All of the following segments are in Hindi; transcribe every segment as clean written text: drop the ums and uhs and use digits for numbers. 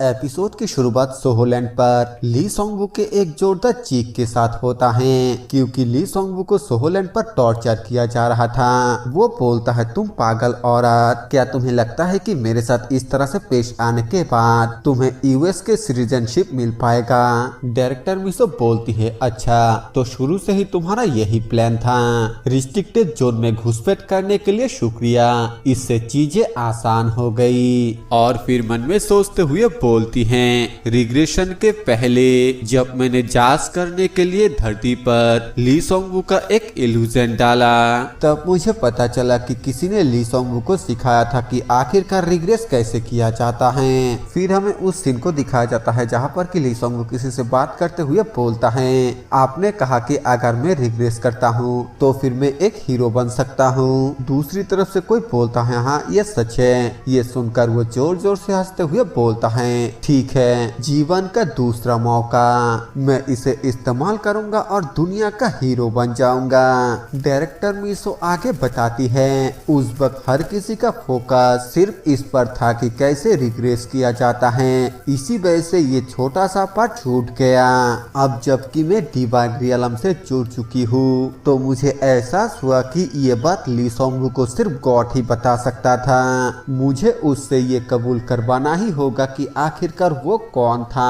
एपिसोड की शुरुआत सोहोलैंड पर ली सोंगवू के एक जोरदार चीख के साथ होता है क्योंकि ली सोंगवू को सोहोलैंड पर टॉर्चर किया जा रहा था। वो बोलता है, तुम पागल औरत, क्या तुम्हें लगता है कि मेरे साथ इस तरह से पेश आने के बाद तुम्हें यूएस के सिटीजनशिप मिल पाएगा? डायरेक्टर मिसो बोलती है, अच्छा तो शुरू से ही तुम्हारा यही प्लान था। रिस्ट्रिक्टेड जोन में घुसपैठ करने के लिए शुक्रिया, इससे चीजें आसान हो गई। और फिर मन में सोचते हुए बोलती हैं, रिग्रेशन के पहले जब मैंने जांच करने के लिए धरती पर ली सोंगवू का एक इल्यूजन डाला, तब मुझे पता चला कि किसी ने ली सोंगवू को सिखाया था कि आखिरकार रिग्रेस कैसे किया जाता है। फिर हमें उस सीन को दिखाया जाता है जहाँ पर कि ली सोंगवू किसी से बात करते हुए बोलता है, आपने कहा कि अगर मैं रिग्रेस करता हूँ तो फिर मैं एक हीरो बन सकता हूँ। दूसरी तरफ से कोई बोलता है, हाँ ये सच है। ये सुनकर वो जोर जोर से हंसते हुए बोलता है, ठीक है, जीवन का दूसरा मौका, मैं इसे इस्तेमाल करूंगा और दुनिया का हीरो बन जाऊंगा। डायरेक्टर मिसो आगे बताती है, उस वक्त हर किसी का फोकस सिर्फ इस पर था कि कैसे रिग्रेस किया जाता है, इसी वजह से ये छोटा सा पार्ट छूट गया। अब जबकि मैं डिवाइन रियलम से जुड़ चुकी हूँ तो मुझे एहसास हुआ कि ये बात ली सोंगवू को सिर्फ गॉड ही बता सकता था। मुझे उससे ये कबूल करवाना ही होगा कि आखिरकार वो कौन था।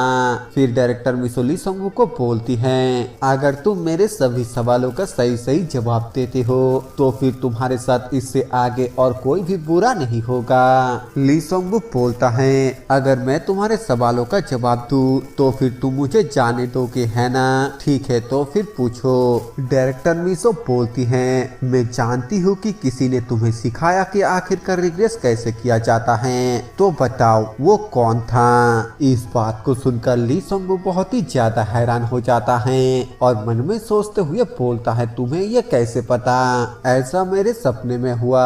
फिर डायरेक्टर मिसो ली सोंगवू को बोलती है, अगर तुम मेरे सभी सवालों का सही सही जवाब देते हो तो फिर तुम्हारे साथ इससे आगे और कोई भी बुरा नहीं होगा। ली सोंगवू बोलता है, अगर मैं तुम्हारे सवालों का जवाब दूं तो फिर तुम मुझे जाने दोगे, है ना? ठीक है, तो फिर पूछो। डायरेक्टर मिसो बोलती है, मैं जानती हूँ कि किसी ने तुम्हें सिखाया कि आखिरकार रिग्रेस कैसे किया जाता है, तो बताओ वो कौन था? इस बात को सुनकर ली सोंगवू बहुत ही ज्यादा हैरान हो जाता है और मन में सोचते हुए बोलता है, तुम्हें ये कैसे पता? ऐसा मेरे सपने में हुआ।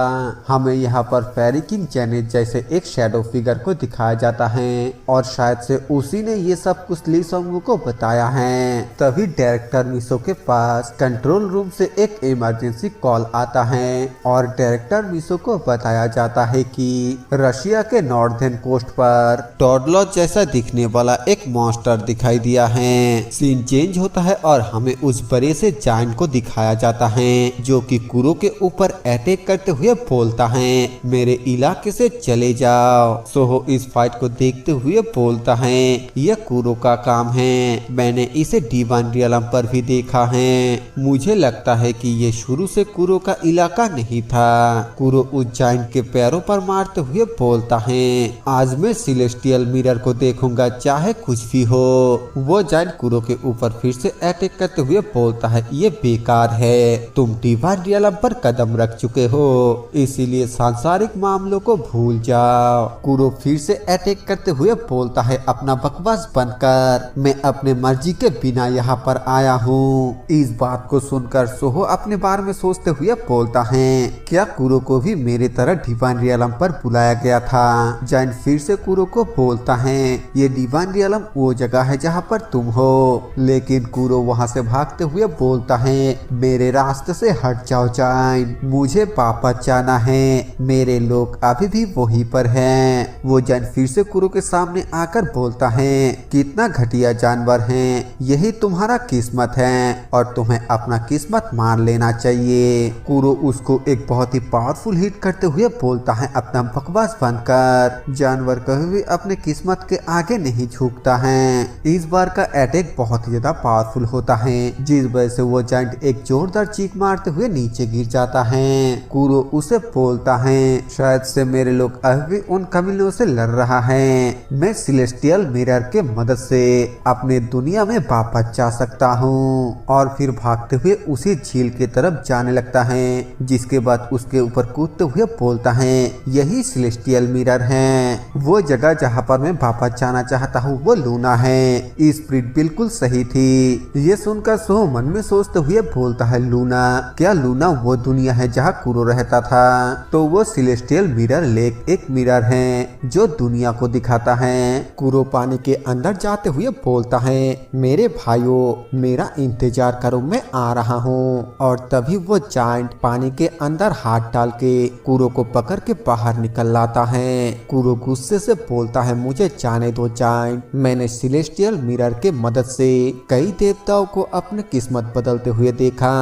हमें यहाँ पर फेरी किंग जेनेट जैसे एक शैडो फिगर को दिखाया जाता है और शायद से उसी ने ये सब कुछ ली सोंगवू को बताया है। तभी डायरेक्टर मिसो के पास कंट्रोल रूम से एक इमरजेंसी कॉल आता है और डायरेक्टर मिसो को बताया जाता है कि रशिया के नॉर्दर्न कोस्ट पर टॉडलॉज जैसा दिखने वाला एक मॉन्स्टर दिखाई दिया है। सीन चेंज होता है और हमें उस बड़े से जायंट को दिखाया जाता है जो कि कुरो के ऊपर अटैक करते हुए बोलता है, मेरे इलाके से चले जाओ। सोहो इस फाइट को देखते हुए बोलता है, यह कुरो का काम है, मैंने इसे डिवाइन रियलम पर भी देखा है। मुझे लगता है कि ये शुरू से कुरो का इलाका नहीं था। कुरो उस जायंट के पैरों पर मारते हुए बोलता है, आज मैं सेलेस्टियल मिरर को देखूंगा चाहे कुछ भी हो। वो जायंट कुरो के ऊपर फिर से अटैक करते हुए बोलता है, ये बेकार है, तुम डिवाइन रियलम पर कदम रख चुके हो, इसीलिए सांसारिक मामलों को भूल जाओ। कुरो फिर से अटैक करते हुए बोलता है, अपना बकवास बंद कर, मैं अपने मर्जी के बिना यहाँ पर आया हूँ। इस बात को सुनकर सोहो अपने बारे में सोचते हुए बोलता है, क्या कुरो को भी मेरे तरह डिवाइन रियलम पर बुलाया गया था? जायंट फिर से कुरो को बोलता है, ये डिवाइन रियलम वो जगह है जहाँ पर तुम हो। लेकिन कुरो वहाँ से भागते हुए बोलता है, मेरे रास्ते से हट जाओ जायंट, मुझे वापस जाना है, मेरे लोग अभी भी वहीं पर हैं। वो जायंट फिर से कुरो के सामने आकर बोलता है, कितना घटिया जानवर है, यही तुम्हारा किस्मत है और तुम्हें अपना किस्मत मान लेना चाहिए। कुरो उसको एक बहुत ही पावरफुल हिट करते हुए बोलता है, अपना बकवास बंद कर। जानवर कभी भी अपने किस्मत के आगे नहीं झुकता है। इस बार का अटैक बहुत ही ज्यादा पावरफुल होता है जिस वजह से वो जायंट एक जोरदार चीख मारते हुए नीचे गिर जाता है। कुरो उसे बोलता है, शायद से मेरे लोग अभी भी उन कमीनों से लड़ रहा है, मैं सेलेस्टियल मिरर के मदद से अपने दुनिया में वापस जा सकता हूँ। और फिर भागते हुए उसी झील की तरफ जाने लगता है, जिसके बाद उसके ऊपर कूदते हुए बोलता है, यही सेलेस्टियल मिरर है, वो जगह जहाँ पर मैं वापस जाना चाहता हूँ वो लूना है। स्प्रिट बिल्कुल सही थी। ये सुनकर सोहो मन में सोचते हुए बोलता है, लूना? क्या लूना वो दुनिया है जहाँ कुरो रहता था? तो वो सेलेस्टियल मिरर लेक एक मिरर है जो दुनिया को दिखाता है। कुरो पानी के अंदर जाते हुए बोलता है, मेरे भाइयों मेरा इंतजार करो, मैं आ रहा हूँ। और तभी वो जायंट पानी के अंदर हाथ डाल के कुरो को पकड़ के बाहर निकल लाता है। कुरो गुस्से से बोलता है, मुझे मुझे जाने दो जाइंट। मैंने सेलेस्टियल मिरर के मदद से कई देवताओं को अपनी किस्मत बदलते हुए देखा,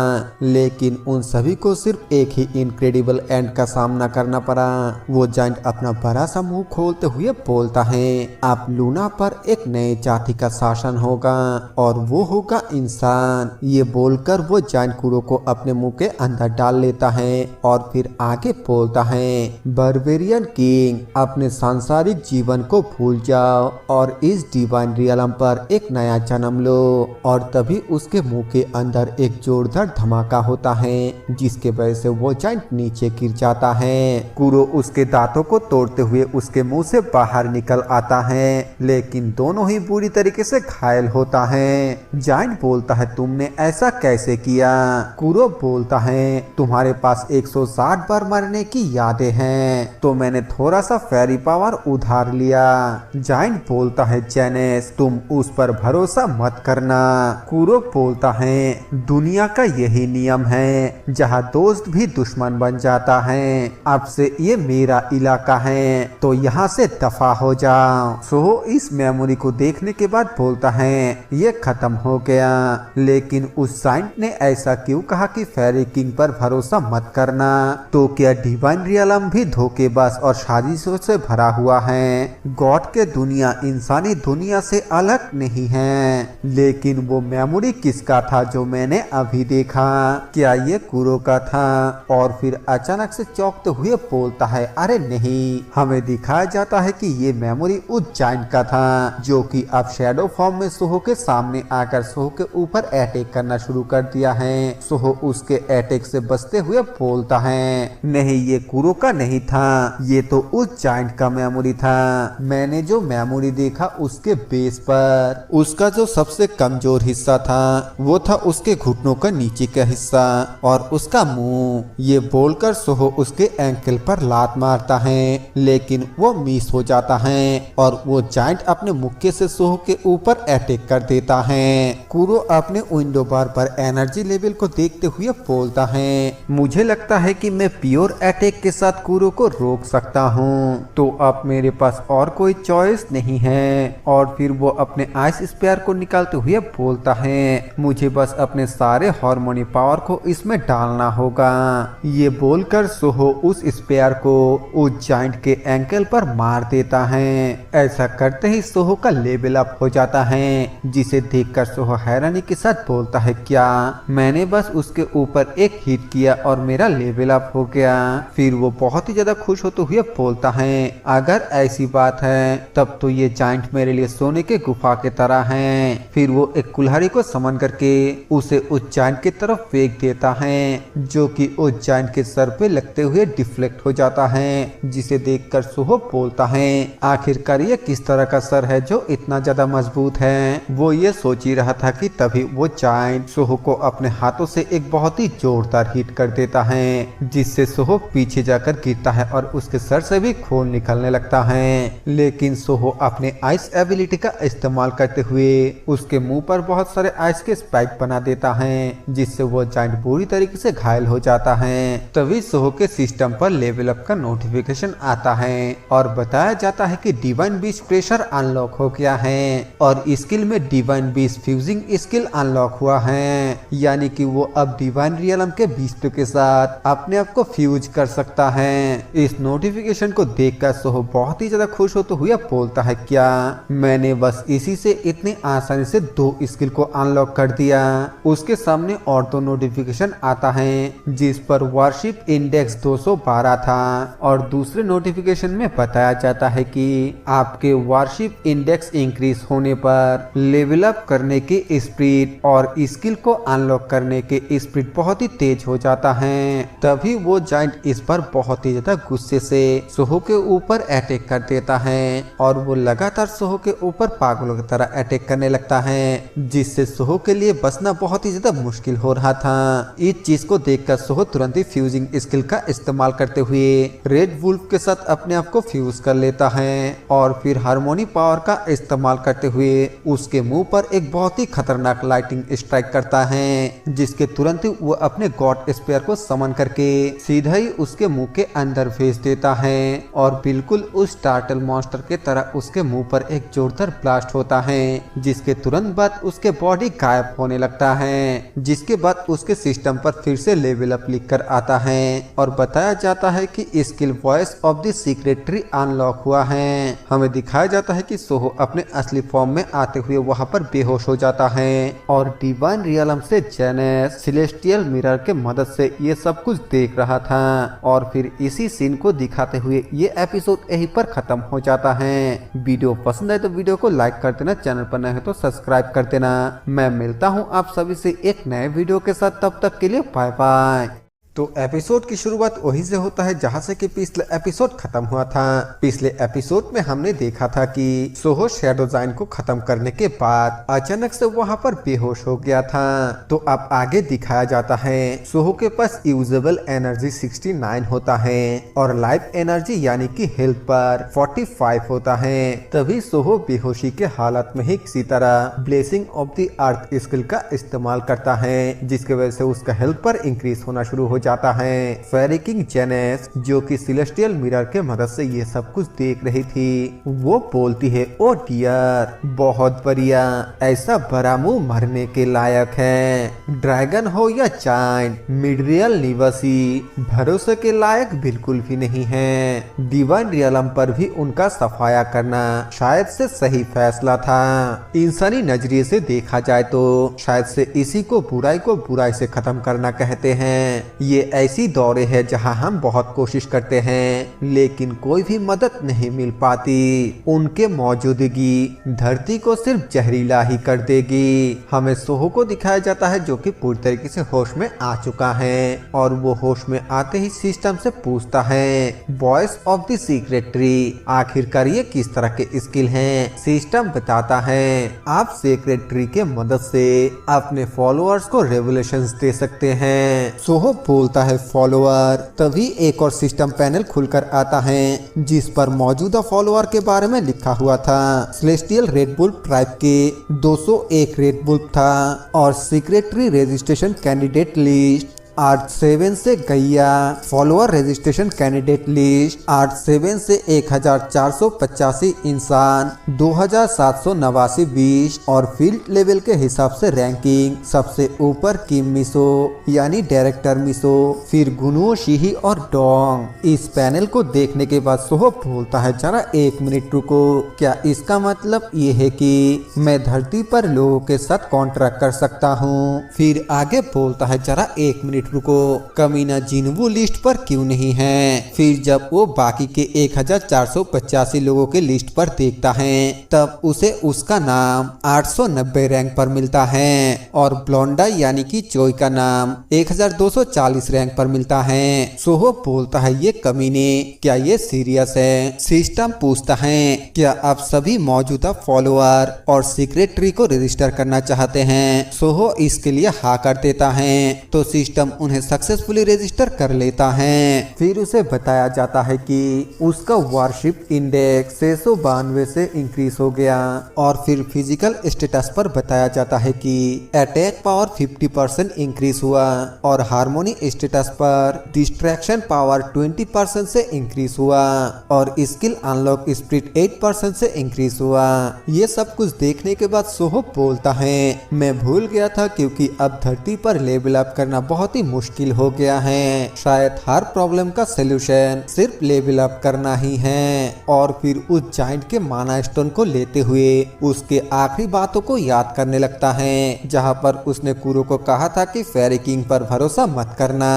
लेकिन उन सभी को सिर्फ एक ही इनक्रेडिबल एंड का सामना करना पड़ा। वो जाइंट अपना बड़ा सा मुंह खोलते हुए बोलता है, अब लूना पर एक नए जाति का शासन होगा और वो होगा इंसान। ये बोलकर वो जाइंट कुरो को अपने मुंह के अंदर डाल लेता है और फिर आगे बोलता है, बारबेरियन किंग, अपने सांसारिक जीवन को भूल जाओ और इस डिवाइन रियलम पर एक नया जन्म लो। और तभी उसके मुंह के अंदर एक जोरदार धमाका होता है, जिसके वजह से वो जाइंट नीचे गिर जाता है। कुरो उसके दांतों को तोड़ते हुए उसके मुंह से बाहर निकल आता है, लेकिन दोनों ही बुरी तरीके से घायल होता है। जाइंट बोलता है, तुमने ऐसा कैसे किया? कुरो बोलता है, तुम्हारे पास 160 बार मरने की यादें हैं, तो मैंने थोड़ा सा फेरी पावर उधार लिया। जाइंट बोलता है, जेनेस, तुम उस पर भरोसा मत करना। कुरो बोलता है, दुनिया का यही नियम है, जहाँ दोस्त भी दुश्मन बन जाता है। अब से ये मेरा इलाका है, तो यहाँ से दफा हो जाओ। सोहो इस मेमोरी को देखने के बाद बोलता है, ये खत्म हो गया, लेकिन उस जाइंट ने ऐसा क्यों कहा कि फेरी किंग पर भरोसा मत करना? तो क्या डिवाइन रियलम भी धोखेबाज और साजिशों से भरा हुआ है? गॉड के दुनिया इंसानी दुनिया से अलग नहीं है, लेकिन वो मेमोरी किसका था जो मैंने अभी देखा? क्या ये कुरो का था? और फिर अचानक से चौंकते हुए बोलता है, अरे नहीं, हमें दिखाया जाता है कि ये मेमोरी उस जाइंट का था, जो कि अब शैडो फॉर्म में सोहो के सामने आकर सोहो के ऊपर अटैक करना शुरू कर दिया है। सोहो उसके अटैक से बचते हुए बोलता है, नहीं, ये कुरो का नहीं था, ये तो उस जाइंट का मेमोरी था। मैंने जो मेमोरी देखा उसके बेस पर उसका जो सबसे कमजोर हिस्सा था वो था उसके घुटनों का नीचे का हिस्सा और उसका मुंह। ये बोलकर सोहो उसके एंकल पर लात मारता है, लेकिन वो मिस हो जाता है और वो जाइंट अपने मुक्के से सोहो के ऊपर अटैक कर देता है। कुरो अपने विंडो बार पर एनर्जी लेवल को देखते हुए बोलता है, मुझे लगता है कि मैं प्योर अटैक के साथ कुरो को रोक सकता हूँ, तो अब मेरे पास और कोई चॉइस नहीं है। और फिर वो अपने आइस स्पेयर को निकालते हुए बोलता है, मुझे बस अपने सारे हार्मोनी पावर को इसमें डालना होगा। ये बोलकर सोहो उस स्पेयर को उस जाइंट के एंकल पर मार देता है। ऐसा करते ही सोहो का लेवल अप हो जाता है, जिसे देखकर सोहो हैरानी के साथ बोलता है, क्या मैंने बस उसके ऊपर एक हिट किया और मेरा लेवल अप हो गया? फिर वो बहुत ही ज्यादा खुश होते हुए बोलता है, अगर ऐसी बात है तब तो ये जाइंट मेरे लिए सोने के गुफा के तरह है। फिर वो एक कुल्हाड़ी को समन करके उसे उस जाइंट की तरफ फेंक देता है, जो कि उस जाइंट के सर पे लगते हुए डिफ्लेक्ट हो जाता है, जिसे देखकर सोहो बोलता है, आखिरकार ये किस तरह का सर है जो इतना ज्यादा मजबूत है? वो ये सोच ही रहा था कि तभी वो जाइंट सोहो को अपने हाथों से एक बहुत ही जोरदार हिट कर देता है, जिससे सोहो पीछे जाकर गिरता है और उसके सर से भी खून निकलने लगता है। लेकिन सोहो अपने आइस एबिलिटी का इस्तेमाल करते हुए उसके मुंह पर बहुत सारे आइस के स्पाइक बना देता है, जिससे वो जाइंट बुरी तरीके से घायल हो जाता है। तभी सोहो के सिस्टम पर लेवल अप का नोटिफिकेशन आता है और बताया जाता है कि डिवाइन बीस्ट प्रेशर अनलॉक हो गया है और स्किल में divine beast fusing skill unlock हुआ है, यानी कि वो अब डिवाइन रियलम के बीस्ट के साथ अपने आप को फ्यूज कर सकता है। इस नोटिफिकेशन को देखकर सोहो बहुत ही ज्यादा खुश होते हुए बोलता है, क्या मैंने बस इसी से इतनी आसानी से 2 स्किल को अनलॉक कर दिया? उसके सामने और 2 नोटिफिकेशन आता है, जिस पर वारशिप इंडेक्स 212 था और दूसरे नोटिफिकेशन में बताया जाता है कि आपके वारशिप इंडेक्स इंक्रीज होने पर लेवल अप करने की स्पीड और स्किल को अनलॉक करने की स्पीड बहुत ही तेज हो जाता है। तभी वो जाइंट इस पर बहुत ही ज्यादा गुस्से से सोहो के ऊपर अटैक कर देता है और वो लगातार सोहो के ऊपर पागलों की तरह अटैक करने लगता है, जिससे सोहो के लिए बचना बहुत ही ज्यादा मुश्किल हो रहा था। इस चीज को देखकर सोहो तुरंत ही फ्यूजिंग स्किल का इस्तेमाल करते हुए रेड वुल्फ के साथ अपने आप को फ्यूज कर लेता है और फिर हार्मोनी पावर का इस्तेमाल करते हुए उसके मुंह पर एक बहुत ही खतरनाक लाइटिंग स्ट्राइक करता है, जिसके तुरंत ही वो अपने गॉड स्पेयर को समन करके सीधा ही उसके मुंह के अंदर भेज देता है और बिल्कुल उस टार्टल मॉन्स्टर वाटर के तरह उसके मुंह पर एक जोरदार ब्लास्ट होता है, जिसके तुरंत बाद उसके बॉडी गायब होने लगता है। जिसके बाद उसके सिस्टम पर फिर से लेवल अप लिख कर आता है और बताया जाता है कि skill voice of the secretary unlock हुआ है। हमें दिखाया जाता है कि सोहो अपने असली फॉर्म में आते हुए वहाँ पर बेहोश हो जाता है और डिवाइन रियलम से जेनेस सेलेस्टियल मिरर के मदद से ये सब कुछ देख रहा था। और फिर इसी सीन को दिखाते हुए ये एपिसोड यहीं पर खत्म हो जाता है। वीडियो पसंद आए तो वीडियो को लाइक कर देना, चैनल पर नए हो तो सब्सक्राइब कर देना। मैं मिलता हूँ आप सभी से एक नए वीडियो के साथ, तब तक के लिए बाय बाय। तो एपिसोड की शुरुआत वहीं से होता है जहां से कि पिछले एपिसोड खत्म हुआ था। पिछले एपिसोड में हमने देखा था कि सोहो शैडो जाइन को खत्म करने के बाद अचानक से वहां पर बेहोश हो गया था। तो अब आगे दिखाया जाता है सोहो के पास यूजेबल एनर्जी 69 होता है और लाइफ एनर्जी यानी कि हेल्थ पर 45 होता है। तभी सोहो बेहोशी के हालत में ही किसी तरह blessing of the earth skill का इस्तेमाल करता है, जिसकी वजह से उसका हेल्थ पर इंक्रीज होना शुरू हो जाता है। फेरी किंग जेनेस जो कि सेलेस्टियल मिरर के मदद से ये सब कुछ देख रही थी, वो बोलती है ओ डियर बहुत बढ़िया, ऐसा बड़ा मुंह मरने के लायक है। ड्रैगन हो या चाइन, मिडरियल निवासी भरोसे के लायक बिल्कुल भी नहीं है। डिवाइन रियलम पर भी उनका सफाया करना शायद से सही फैसला था। इंसानी नजरिए से देखा जाए तो शायद से इसी को बुराई से खत्म करना कहते हैं। ये ऐसी दौरे है जहां हम बहुत कोशिश करते हैं लेकिन कोई भी मदद नहीं मिल पाती। उनके मौजूदगी धरती को सिर्फ जहरीला ही कर देगी। हमें सोहो को दिखाया जाता है जो कि पूरी तरीके से होश में आ चुका है और वो होश में आते ही सिस्टम से पूछता है वॉइस ऑफ द सेक्रेटरी आखिरकार ये किस तरह के स्किल हैं। सिस्टम बताता है आप सेक्रेटरी के मदद से अपने फॉलोअर्स को रेवोल्यूशंस दे सकते हैं। सोहो बोलता है फॉलोअर। तभी एक और सिस्टम पैनल खुलकर आता है जिस पर मौजूदा फॉलोअर के बारे में लिखा हुआ था। सेलेस्टियल रेड बुल ट्राइब के 201 रेड बुल था और सेक्रेटरी रजिस्ट्रेशन कैंडिडेट लिस्ट 87 से गैया, फॉलोअर रजिस्ट्रेशन कैंडिडेट लिस्ट 87 से 1485 इंसान, 2789 20 और फील्ड लेवल के हिसाब से रैंकिंग सबसे ऊपर किम मिसो यानी डायरेक्टर मिसो, फिर गुनुओ शिही और डोंग। इस पैनल को देखने के बाद सोहो बोलता है जरा एक मिनट रुको, क्या इसका मतलब ये है कि मैं धरती पर लोगों के साथ कॉन्ट्रैक्ट कर सकता हूँ। फिर आगे बोलता है जरा एक मिनट रुको, कमीना जिन्वू लिस्ट पर क्यों नहीं है। फिर जब वो बाकी के 1485 लोगों के लिस्ट पर देखता है तब उसे उसका नाम 890 रैंक पर मिलता है और ब्लोंडा यानी कि चोई का नाम 1240 रैंक पर मिलता है। सोहो बोलता है ये कमीने क्या ये सीरियस है। सिस्टम पूछता है क्या आप सभी मौजूदा फॉलोअर और सेक्रेटरी को रजिस्टर करना चाहते हैं। सोहो इसके लिए हाँ कर देता है तो सिस्टम उन्हें सक्सेसफुली रजिस्टर कर लेता है। फिर उसे बताया जाता है कि उसका वारशिप इंडेक्स 692 से इंक्रीज हो गया और फिर फिजिकल स्टेटस पर बताया जाता है कि अटैक पावर 50% इंक्रीज हुआ और हार्मोनी स्टेटस पर डिस्ट्रैक्शन पावर 20% से इंक्रीज हुआ और स्किल अनलॉक स्पीड 8% से इंक्रीज हुआ। ये सब कुछ देखने के बाद सोहो बोलता है मैं भूल गया था क्योंकि अब धरती पर लेवल अप करना बहुत ही मुश्किल हो गया है। शायद हर प्रॉब्लम का सलूशन सिर्फ लेवल अप करना ही है। और फिर उस जाइंट के माना स्टोन को लेते हुए उसके आखिरी बातों को याद करने लगता है जहां पर उसने कुरो को कहा था कि फेरी किंग पर भरोसा मत करना।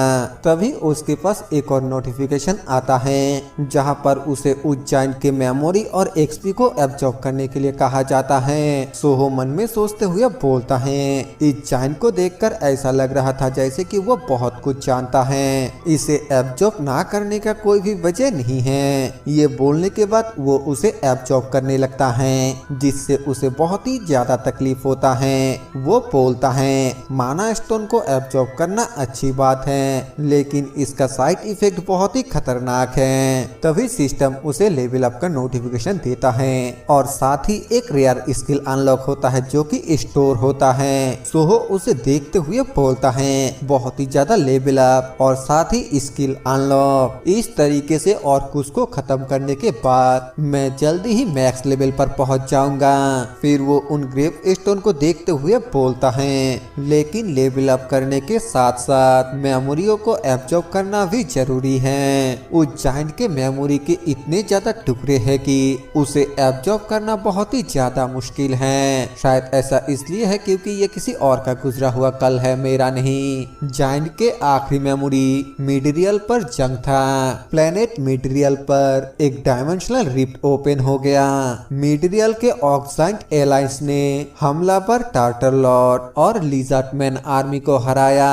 तभी उसके पास एक और नोटिफिकेशन आता है जहां पर उसे उस जाइंट के मेमोरी और एक्सपी को एब्जॉर्ब करने के लिए कहा जाता है। सोहो मन में सोचते हुए बोलता है इस जाइंट को देखकर ऐसा लग रहा था जैसे कि वो बहुत कुछ जानता है। इसे एब्जॉर्ब ना करने का कोई भी वजह नहीं है। ये बोलने के बाद वो उसे एब्जॉर्ब करने लगता है जिससे उसे बहुत ही ज्यादा तकलीफ होता है। वो बोलता है माना स्टोन को एब्जॉर्ब करना अच्छी बात है लेकिन इसका साइड इफेक्ट बहुत ही खतरनाक है। तभी सिस्टम उसे लेवल अप का नोटिफिकेशन देता है और साथ ही एक रेयर स्किल अनलॉक होता है जो कि स्टोर होता है। सोहो उसे देखते हुए बोलता है बहुत ही ज्यादा लेवल अप और साथ ही स्किल अनलॉक। इस तरीके से ऑर्कुस को खत्म करने के बाद मैं जल्दी ही मैक्स लेवल पर पहुंच जाऊंगा। फिर वो उन ग्रेव स्टोन को देखते हुए बोलता है, लेकिन लेवल अप करने के साथ साथ मेमोरियों को एब्जॉर्ब करना भी जरूरी है। उस जाइंट के मेमोरी के इतने ज्यादा टुकड़े हैं कि उसे एब्जॉर्ब करना बहुत ही ज्यादा मुश्किल है। शायद ऐसा इसलिए है क्योंकि ये किसी और का गुजरा हुआ कल है, मेरा नहीं। जाइंट के आखिरी मेमोरी मिडरियल पर जंग था। प्लेनेट मिडरियल पर एक डायमेंशनल रिफ्ट ओपन हो गया। मिडरियल के ऑक्साइंट एलायंस ने हमला पर टार्टरलॉट और लिजर्डमैन आर्मी को हराया।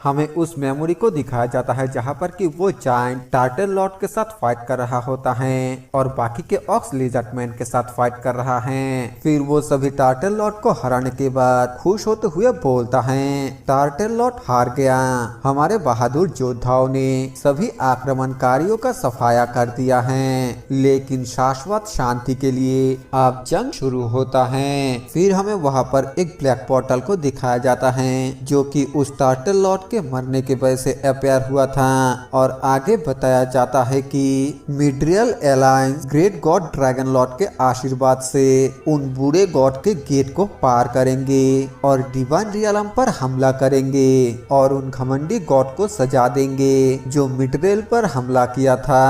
हमें उस मेमोरी को दिखाया जाता है जहां पर कि वो जायंट टार्टरलॉट के साथ फाइट कर रहा होता है और बाकी के ऑक्स लिजर्डमैन के साथ फाइट कर रहा है। फिर वो सभी टार्टरलॉट को हराने के बाद खुश होते हुए बोलता है, टार्टरलॉट हार गया। हमारे बहादुर योद्धाओं ने सभी आक्रमणकारियों का सफाया कर दिया है, लेकिन शाश्वत शांति के लिए अब जंग शुरू होता है। फिर हमें वहां पर एक ब्लैक पोर्टल को दिखाया जाता है जो कि उस टार्टरलॉट के मरने के वजह से अपेयर हुआ था और आगे बताया जाता है कि मिडरियल alliance great god dragon lord के आशीर्वाद से उन बूढ़े गॉड के गेट को पार करेंगे और डिवाइन रियलम पर हमला करेंगे और उन घमंडी गॉड को सजा देंगे जो मिडरियल पर हमला किया था।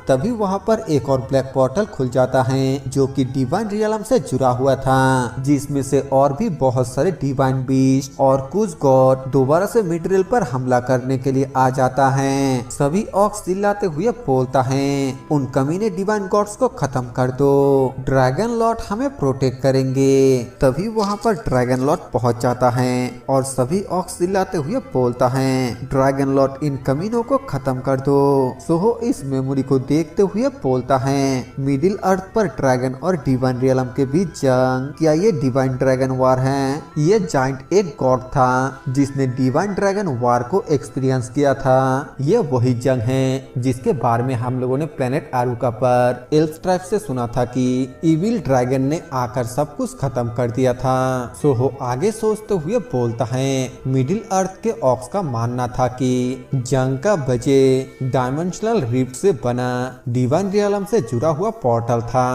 तभी वहां पर एक और ब्लैक पोर्टल खुल जाता है जो कि डिवाइन रियलम से जुड़ा हुआ था, जिसमें से और भी बहुत सारे डिवाइन बीस्ट और कुछ गॉड दोबारा से मिडरियल पर हमला करने के लिए आ जाता है। सभी ऑक्स चिल्लाते हुए बोलता है, उन कमीने डिवाइन गॉड्स को खत्म कर दो, ड्रैगन लॉर्ड हमें प्रोटेक्ट करेंगे। तभी वहां पर ड्रैगन लॉर्ड पहुंच जाता है और सभी ऑक्स चिल्लाते हुए बोलता है, ड्रैगन लॉर्ड इन कमीनों को खत्म कर दो। सोहो इस मेमोरी को देखते हुए बोलता है, मिडिल अर्थ पर ड्रैगन और डिवाइन रियलम के बीच जंग, क्या ये डिवाइन ड्रैगन वार है? ये जाइंट एक गॉड था जिसने डिवाइन ड्रैगन वार को एक्सपीरियंस किया था। ये वही जंग है जिसके बारे में हम लोगों ने प्लेनेट आरुका पर एल्फ ट्राइब से सुना था कि इविल ड्रैगन ने आकर सब कुछ खत्म कर दिया था। सोहो आगे सोचते हुए बोलता है, मिडिल अर्थ के ऑक्स का मानना था कि जंग का वजह डायमेंशनल रिफ्ट से बना डिवाइन रियलम से जुड़ा हुआ पोर्टल था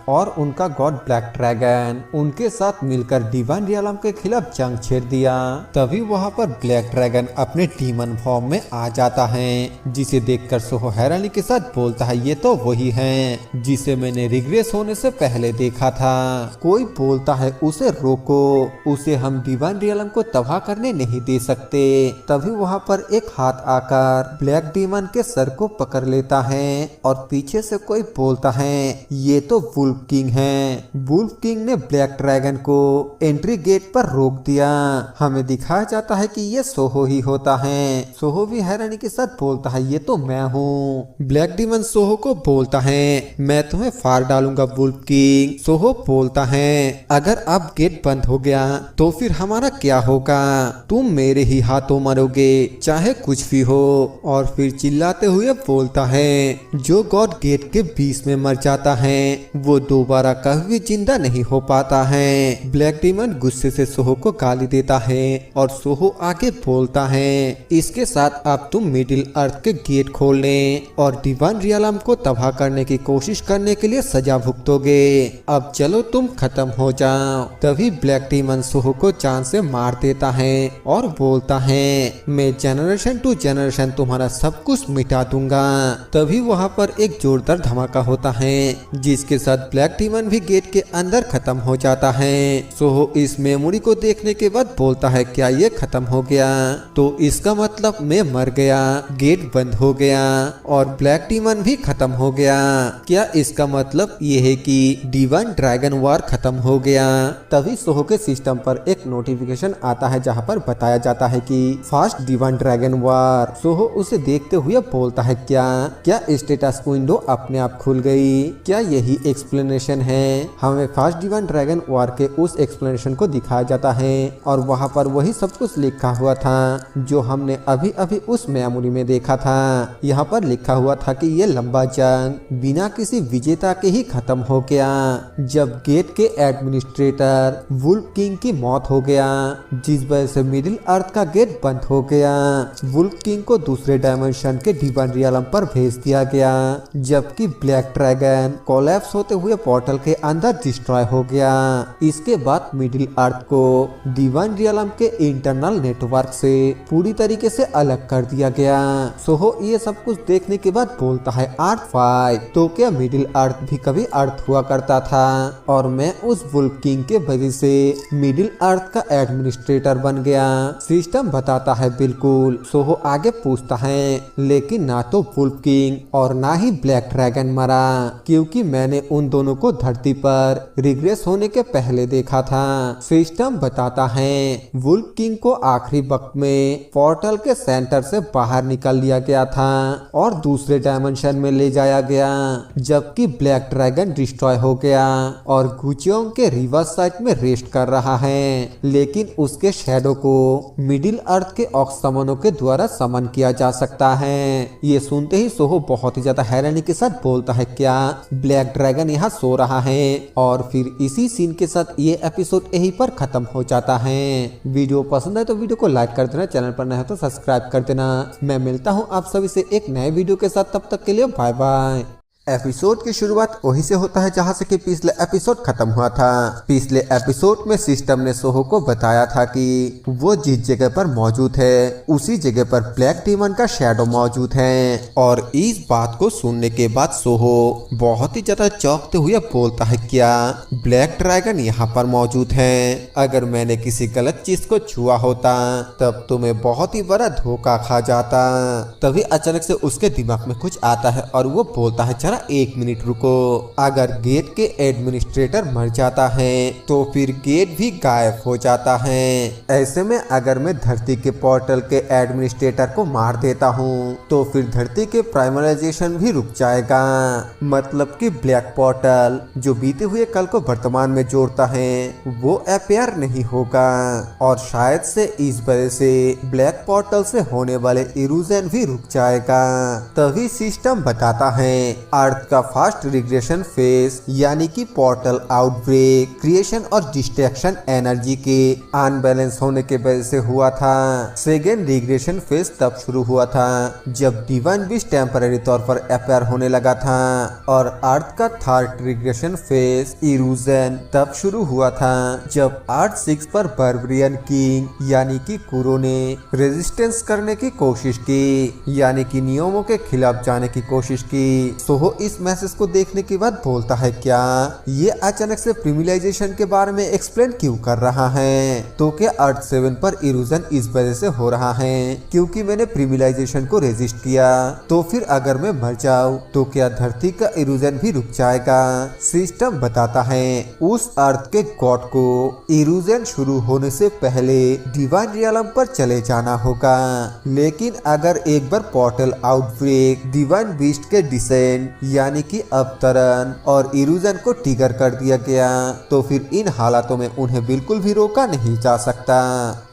और उनका गॉड ब्लैक ड्रैगन उनके साथ मिलकर डिवाइन रियलम के खिलाफ जंग छेड़ दिया। तभी वहां पर ब्लैक ड्रैगन अपने डीमन फॉर्म में आ जाता है, जिसे देखकर सोहो हैरानी के साथ बोलता है, ये तो वही है जिसे मैंने रिग्रेस होने से पहले देखा था। कोई बोलता है, उसे रोको, उसे हम डिवाइन रियलम को तबाह करने नहीं दे सकते। तभी वहां पर एक हाथ आकर ब्लैक डीमन के सर को पकड़ लेता है और पीछे से कोई बोलता है, ये तो वुल्फ किंग है। वुल्फ किंग ने ब्लैक ड्रैगन को एंट्री गेट पर रोक दिया। हमें दिखाया जाता है कि ये सोहो ही होता है। सोहो भी हैरानी के साथ बोलता है, ये तो मैं हूँ। ब्लैक डीमन सोहो को बोलता है, मैं तुम्हें फाड़ डालूंगा वुल्फ किंग। सोहो बोलता है, अगर अब गेट बंद हो गया तो फिर हमारा क्या होगा? तुम मेरे ही हाथों मरोगे, चाहे कुछ भी हो। और फिर चिल्लाते हुए बोलता है, जो गॉड गेट के बीच में मर जाता है वो दोबारा कभी जिंदा नहीं हो पाता है। ब्लैक डीमन गुस्से से सोहो को गाली देता है और सोहो आगे बोलता है, इसके साथ अब तुम मिडिल अर्थ के गेट खोलने और डिवाइन रियलम को तबाह करने की कोशिश करने के लिए सजा भुगतोगे। अब चलो तुम खत्म हो जाओ। तभी ब्लैक डीमन सोहो को जान से मार देता है और बोलता है, मैं जनरेशन टू जनरेशन तुम्हारा सब कुछ मिटा दूंगा। तभी वहाँ पर एक जोरदार धमाका होता है जिसके साथ ब्लैक डीमन भी गेट के अंदर खत्म हो जाता है। सोहो इस मेमोरी को देखने के बाद बोलता है, क्या ये खत्म हो गया? तो इसका मतलब मैं मर गया, गेट बंद हो गया और ब्लैक डीमन भी खत्म हो गया। क्या इसका मतलब ये है कि डिवाइन ड्रैगन वार खत्म हो गया? तभी सोहो के सिस्टम पर एक नोटिफिकेशन आता है जहाँ पर बताया जाता है कि फास्ट डिवाइन ड्रैगन वार। सोहो उसे देखते हुए बोलता है, क्या स्टेटस विंडो अपने आप खुल गई? क्या यही एक्सप्लेनेशन है? हमें फास्ट डिवाइन ड्रैगन वार के उस एक्सप्लेनेशन को दिखाया जाता है और वहाँ पर वही सब कुछ लिखा हुआ था जो हमने अभी अभी उस मेमोरी में देखा था। यहाँ पर लिखा हुआ था कि ये लंबा जंग बिना किसी विजेता के ही खत्म हो गया जब गेट के एडमिनिस्ट्रेटर वुल्फ किंग की मौत हो गया, जिस वजह से मिडिल अर्थ का गेट बंद हो गया। वुल्फ किंग को दूसरे डायमेंशन के डिवाइन रियलम पर भेज दिया गया, जबकि ब्लैक ड्रैगन कोलैप्स होते हुए पोर्टल के अंदर डिस्ट्रॉय हो गया। इसके बाद मिडिल अर्थ को डिवाइन रियलम के इंटरनल नेटवर्क से पूरी तरीके से अलग कर दिया गया। सोहो ये सब कुछ देखने के बाद बोलता है अर्थ 5, तो क्या मिडिल अर्थ भी कभी अर्थ हुआ करता था और मैं उस वुल्फ किंग के वजह से मिडिल अर्थ का एडमिनिस्ट्रेटर बन गया। सिस्टम बताता है बिल्कुल। सोहो आगे पूछता है लेकिन ना तो वुल्फ किंग और ना ही ब्लैक ड्रैगन मरा, क्योंकि मैंने उन दोनों को धरती पर रिग्रेस होने के पहले देखा था। सिस्टम बताता है वुल्फ किंग को आखिरी वक्त में पोर्टल के सेंटर से बाहर निकाल लिया गया था और दूसरे डायमेंशन में ले जाया गया, जबकि ब्लैक ड्रैगन डिस्ट्रॉय हो गया और गुचियोंग के रिवर्स साइड में रेस्ट कर रहा है, लेकिन उसके शैडो को मिडिल अर्थ के ऑक्समनों के द्वारा समन किया जा सकता है। ये सुनते ही सोहो बहुत ही ज्यादा हैरानी के साथ बोलता है क्या ब्लैक ड्रैगन यहाँ सो रहा है? और फिर इसी सीन के साथ ये एपिसोड यहीं पर खत्म हो जाता है। वीडियो पसंद है तो वीडियो को लाइक कर देना, चैनल पर नए हो तो सब्सक्राइब कर देना। मैं मिलता हूँ आप सभी से एक नए वीडियो के साथ, तब तक के लिए बाय बाय। एपिसोड की शुरुआत वहीं से होता है जहां से कि पिछले एपिसोड खत्म हुआ था। पिछले एपिसोड में सिस्टम ने सोहो को बताया था कि वो जिस जगह पर मौजूद है उसी जगह पर ब्लैक डीमन का शैडो मौजूद है, और इस बात को सुनने के बाद सोहो बहुत ही ज्यादा चौंकते हुए बोलता है क्या ब्लैक ड्रैगन यहाँ पर मौजूद है? अगर मैंने किसी गलत चीज को छुआ होता तब तो मैं बहुत ही बड़ा धोखा खा जाता। तभी अचानक से उसके दिमाग में कुछ आता है और वो बोलता है एक मिनट रुको, अगर गेट के एडमिनिस्ट्रेटर मर जाता है तो फिर गेट भी गायब हो जाता है। ऐसे में अगर मैं धरती के पोर्टल के एडमिनिस्ट्रेटर को मार देता हूँ तो फिर धरती के प्राइमराइजेशन भी रुक जाएगा, मतलब कि ब्लैक पोर्टल जो बीते हुए कल को वर्तमान में जोड़ता है वो अपीयर नहीं होगा, और शायद से इस वजह से ब्लैक पोर्टल से होने वाले इरूजन भी रुक जाएगा। तभी सिस्टम बताता है अर्थ का फास्ट रिग्रेशन फेज यानी कि पोर्टल आउटब्रेक क्रिएशन और डिस्ट्रैक्शन एनर्जी के अनबैलेंस होने के वजह से हुआ था। सेकेंड रिग्रेशन फेज तब शुरू हुआ था जब डिवाइन बीस्ट टेम्पररी तौर पर अपीयर होने लगा था, और अर्थ का थर्ड रिग्रेशन फेज इरूजन तब शुरू हुआ था जब अर्थ 6 पर बार्बरियन किंग यानी कि कुरो ने रेजिस्टेंस करने की कोशिश की, यानी कि नियमों के खिलाफ जाने की कोशिश की। सोहो इस मैसेज को देखने के बाद बोलता है क्या ये अचानक से प्रीमिलाइजेशन के बारे में एक्सप्लेन क्यों कर रहा है? तो क्या अर्थ 7 पर इरूजन इस वजह से हो रहा है क्योंकि मैंने प्रीमिलाइजेशन को रेजिस्ट किया, तो फिर अगर मैं मर जाऊं तो क्या धरती का इरूजन भी रुक जाएगा? सिस्टम बताता है उस अर्थ के गॉड को इरूजन शुरू होने से पहले डिवाइन रियलम पर चले जाना होगा, लेकिन अगर एक बार पोर्टल आउटब्रेक डिवाइन बीस्ट के डिसेंट यानी कि अवतरण और इरूजन को ट्रिगर कर दिया गया तो फिर इन हालातों में उन्हें बिल्कुल भी रोका नहीं जा सकता।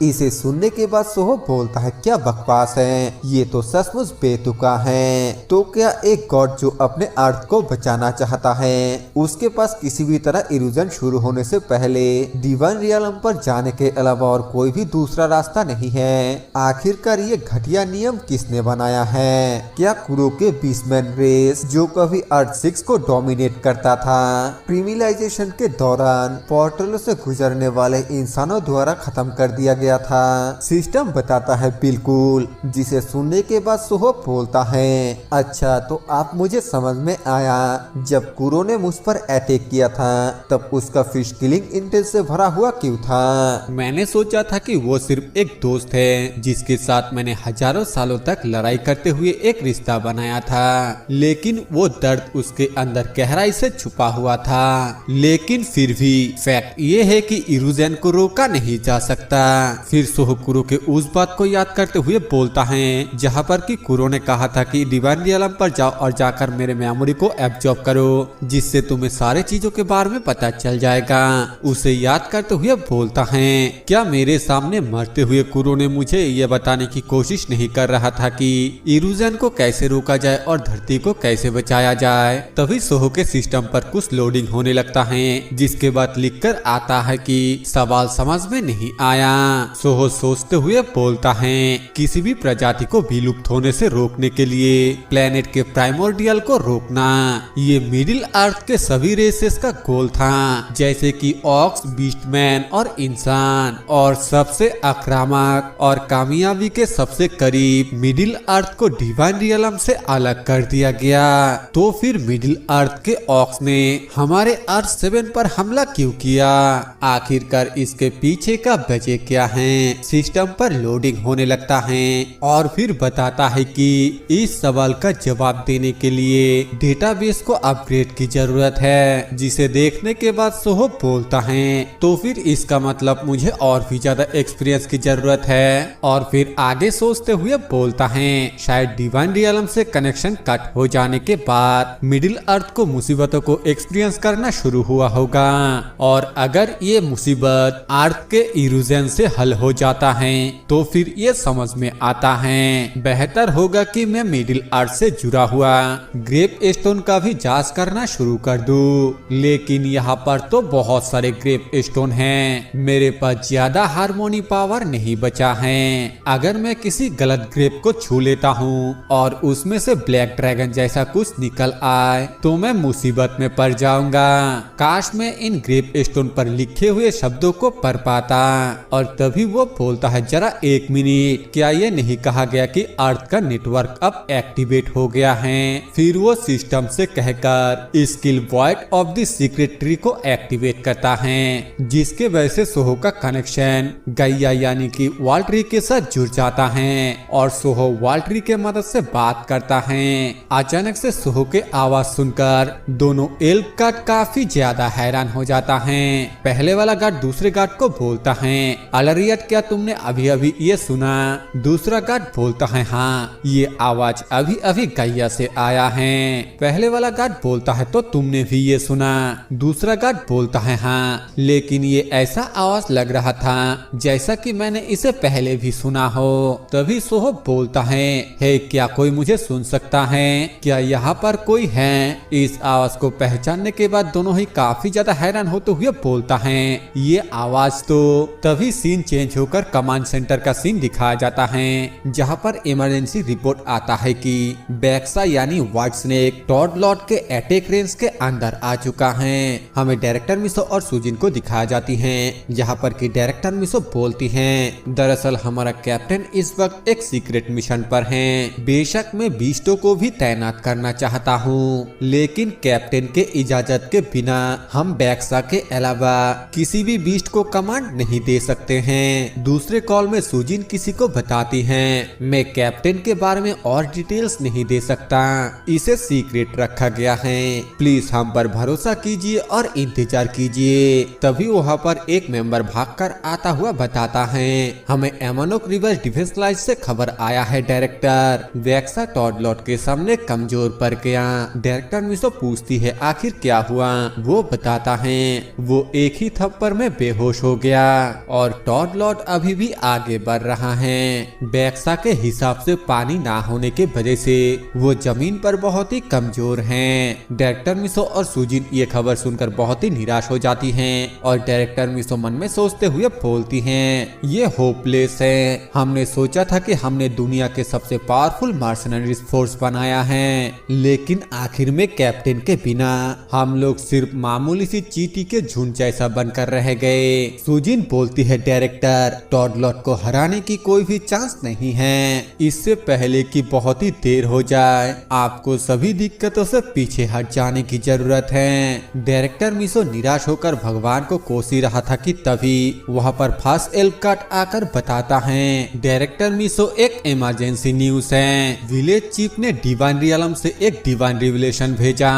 इसे सुनने के बाद सोहो बोलता है क्या बकवास है, ये तो सचमुच बेतुका है। तो क्या एक गॉड जो अपने अर्थ को बचाना चाहता है उसके पास किसी भी तरह इरूजन शुरू होने से पहले डिवाइन रियलम पर जाने के अलावा और कोई भी दूसरा रास्ता नहीं है? आखिरकार ये घटिया नियम किसने बनाया है? क्या कुरो के बीस्टमैन रेस जो कभी अर्थ 6 को डोमिनेट करता था प्रीमिलाइजेशन के दौरान पोर्टलों से गुजरने वाले इंसानों द्वारा खत्म कर दिया गया था? सिस्टम बताता है बिल्कुल, जिसे सुनने के बाद सोहो बोलता है अच्छा तो आप मुझे समझ में आया, जब कुरो ने मुझ पर अटैक किया था तब उसका फिश किलिंग इंटेंट से भरा हुआ क्यों था? मैंने सोचा था कि वो सिर्फ एक दोस्त है जिसके साथ मैंने हजारों सालों तक लड़ाई करते हुए एक रिश्ता बनाया था, लेकिन वो दर्द उसके अंदर गहराई से छुपा हुआ था। लेकिन फिर भी फैक्ट ये है कि इरूजन को रोका नहीं जा सकता। फिर सोहो कुरो के उस बात को याद करते हुए बोलता है जहाँ पर कि कुरो ने कहा था कि डिवाइन रियलम पर जाओ और जाकर मेरे मेमोरी को एब्जॉर्ब करो जिससे तुम्हें सारे चीजों के बारे में पता चल जाएगा। उसे याद करते हुए बोलता है क्या मेरे सामने मरते हुए कुरो ने मुझे ये बताने की कोशिश नहीं कर रहा था कि इरूजन को कैसे रोका जाए और धरती को कैसे बचाया जाया जाए। तभी सोहो के सिस्टम पर कुछ लोडिंग होने लगता है, जिसके बाद लिखकर आता है कि सवाल समझ में नहीं आया। सोहो सोचते हुए बोलता है किसी भी प्रजाति को विलुप्त होने से रोकने के लिए प्लेनेट के प्राइमोर्डियल को रोकना ये मिडिल अर्थ के सभी रेसेस का गोल था, जैसे कि ऑक्स, बीस्टमैन और इंसान। और सबसे आक्रामक और कामयाबी के सबसे करीब मिडिल अर्थ को डिवाइन रियलम से अलग कर दिया गया। तो फिर मिडिल अर्थ के ऑक्स ने हमारे अर्थ 7 पर हमला क्यों किया? आखिरकार इसके पीछे का वजह क्या है? सिस्टम पर लोडिंग होने लगता है और फिर बताता है कि इस सवाल का जवाब देने के लिए डेटाबेस को अपग्रेड की जरूरत है, जिसे देखने के बाद सोहो बोलता है तो फिर इसका मतलब मुझे और भी ज्यादा एक्सपीरियंस की जरूरत है। और फिर आगे सोचते हुए बोलता है शायद डिवाइन रियलम से कनेक्शन कट हो जाने के बाद मिडिल अर्थ को मुसीबतों को एक्सपीरियंस करना शुरू हुआ होगा, और अगर ये मुसीबत अर्थ के इरूजन से हल हो जाता है तो फिर ये समझ में आता है बेहतर होगा कि मैं मिडिल अर्थ से जुड़ा हुआ ग्रेप स्टोन का भी जांच करना शुरू कर दूं। लेकिन यहाँ पर तो बहुत सारे ग्रेप स्टोन हैं, मेरे पास ज्यादा हार्मोनी पावर नहीं बचा है। अगर मैं किसी गलत ग्रेप को छू लेता हूँ और उसमें से ब्लैक ड्रैगन जैसा कुछ निकल आए तो मैं मुसीबत में पड़ जाऊंगा। काश मैं इन ग्रेप स्टोन पर लिखे हुए शब्दों को पढ़ पाता। और तभी वो बोलता है जरा एक मिनट, क्या ये नहीं कहा गया कि अर्थ का नेटवर्क अब एक्टिवेट हो गया है? फिर वो सिस्टम से कहकर skill void of the secret tree को एक्टिवेट करता है, जिसके वजह से सोहो का कनेक्शन गैया यानी कि वाल ट्री के साथ जुड़ जाता है और सोहो वाल ट्री के मदद से बात करता है। अचानक से सोहो के आवाज सुनकर दोनों एल्फ गार्ड काफी ज्यादा हैरान हो जाता है। पहले वाला गार्ड दूसरे गार्ड को बोलता है अलरियट, क्या तुमने अभी अभी ये सुना? दूसरा गार्ड बोलता है हाँ, ये आवाज अभी अभी गैया से आया है। पहले वाला गार्ड बोलता है तो तुमने भी ये सुना? दूसरा गार्ड बोलता है हाँ, लेकिन ये ऐसा आवाज लग रहा था जैसा कि मैंने इसे पहले भी सुना हो। तभी सोहो बोलता है हे, क्या कोई मुझे सुन सकता है? क्या यहाँ पर कोई है? इस आवाज को पहचानने के बाद दोनों ही काफी ज्यादा हैरान होते हुए बोलता है ये आवाज तो। तभी सीन चेंज होकर कमांड सेंटर का सीन दिखाया जाता है, जहाँ पर इमरजेंसी रिपोर्ट आता है कि बैक्सा यानी व्हाइट स्नेक टॉड लॉर्ड के अटैक रेंज के अंदर आ चुका है। हमें डायरेक्टर मिसो और सुजिन को दिखाया जाती है, जहाँ पर कि डायरेक्टर मिसो बोलती हैं दरअसल हमारा कैप्टन इस वक्त एक सीक्रेट मिशन पर है। बेशक मैं बीस्टो को भी तैनात करना चाहता हूँ, लेकिन कैप्टन के इजाजत के बिना हम बैक्सा के अलावा किसी भी बीस्ट को कमांड नहीं दे सकते हैं। दूसरे कॉल में सुजिन किसी को बताती हैं मैं कैप्टन के बारे में और डिटेल्स नहीं दे सकता, इसे सीक्रेट रखा गया है, प्लीज हम पर भरोसा कीजिए और इंतजार कीजिए। तभी वहाँ पर एक मेंबर भागकर आता हुआ बताता है हमें एमोनोक रिवर डिफेंस लाइन से खबर आया है डायरेक्टर, बैक्सा टॉड लॉर्ड के सामने कमजोर पड़ गया। डायरेक्टर मिसो पूछती है आखिर क्या हुआ? वो बताता है वो एक ही थप्पड़ में बेहोश हो गया और टॉड लॉर्ड अभी भी आगे बढ़ रहा है। बैक्सा के हिसाब से पानी ना होने के वजह से वो जमीन पर बहुत ही कमजोर हैं। डायरेक्टर मिसो और सुजिन ये खबर सुनकर बहुत ही निराश हो जाती हैं और डायरेक्टर मिसो मन में सोचते हुए बोलती हैं ये होपलेस है, हमने सोचा था कि हमने दुनिया के सबसे पावरफुल मर्सनरीज फोर्स बनाया है, लेकिन आखिर में कैप्टन के बिना हम लोग सिर्फ मामूली सी चींटी के झुंड जैसा बनकर रह गए। सुजिन बोलती है डायरेक्टर टॉड लॉर्ड को हराने की कोई भी चांस नहीं है, इससे पहले कि बहुत ही देर हो जाए आपको सभी दिक्कतों से पीछे हट जाने की जरूरत है। डायरेक्टर मिसो निराश होकर भगवान को कोस ही रहा था कि तभी वहाँ पर फास्ट एल्फ गार्ड आकर बताता है डायरेक्टर मिसो एक इमरजेंसी न्यूज है, विलेज चीफ ने डिवाइन रियलम से एक डिवाइन रिवलेशन भेजा।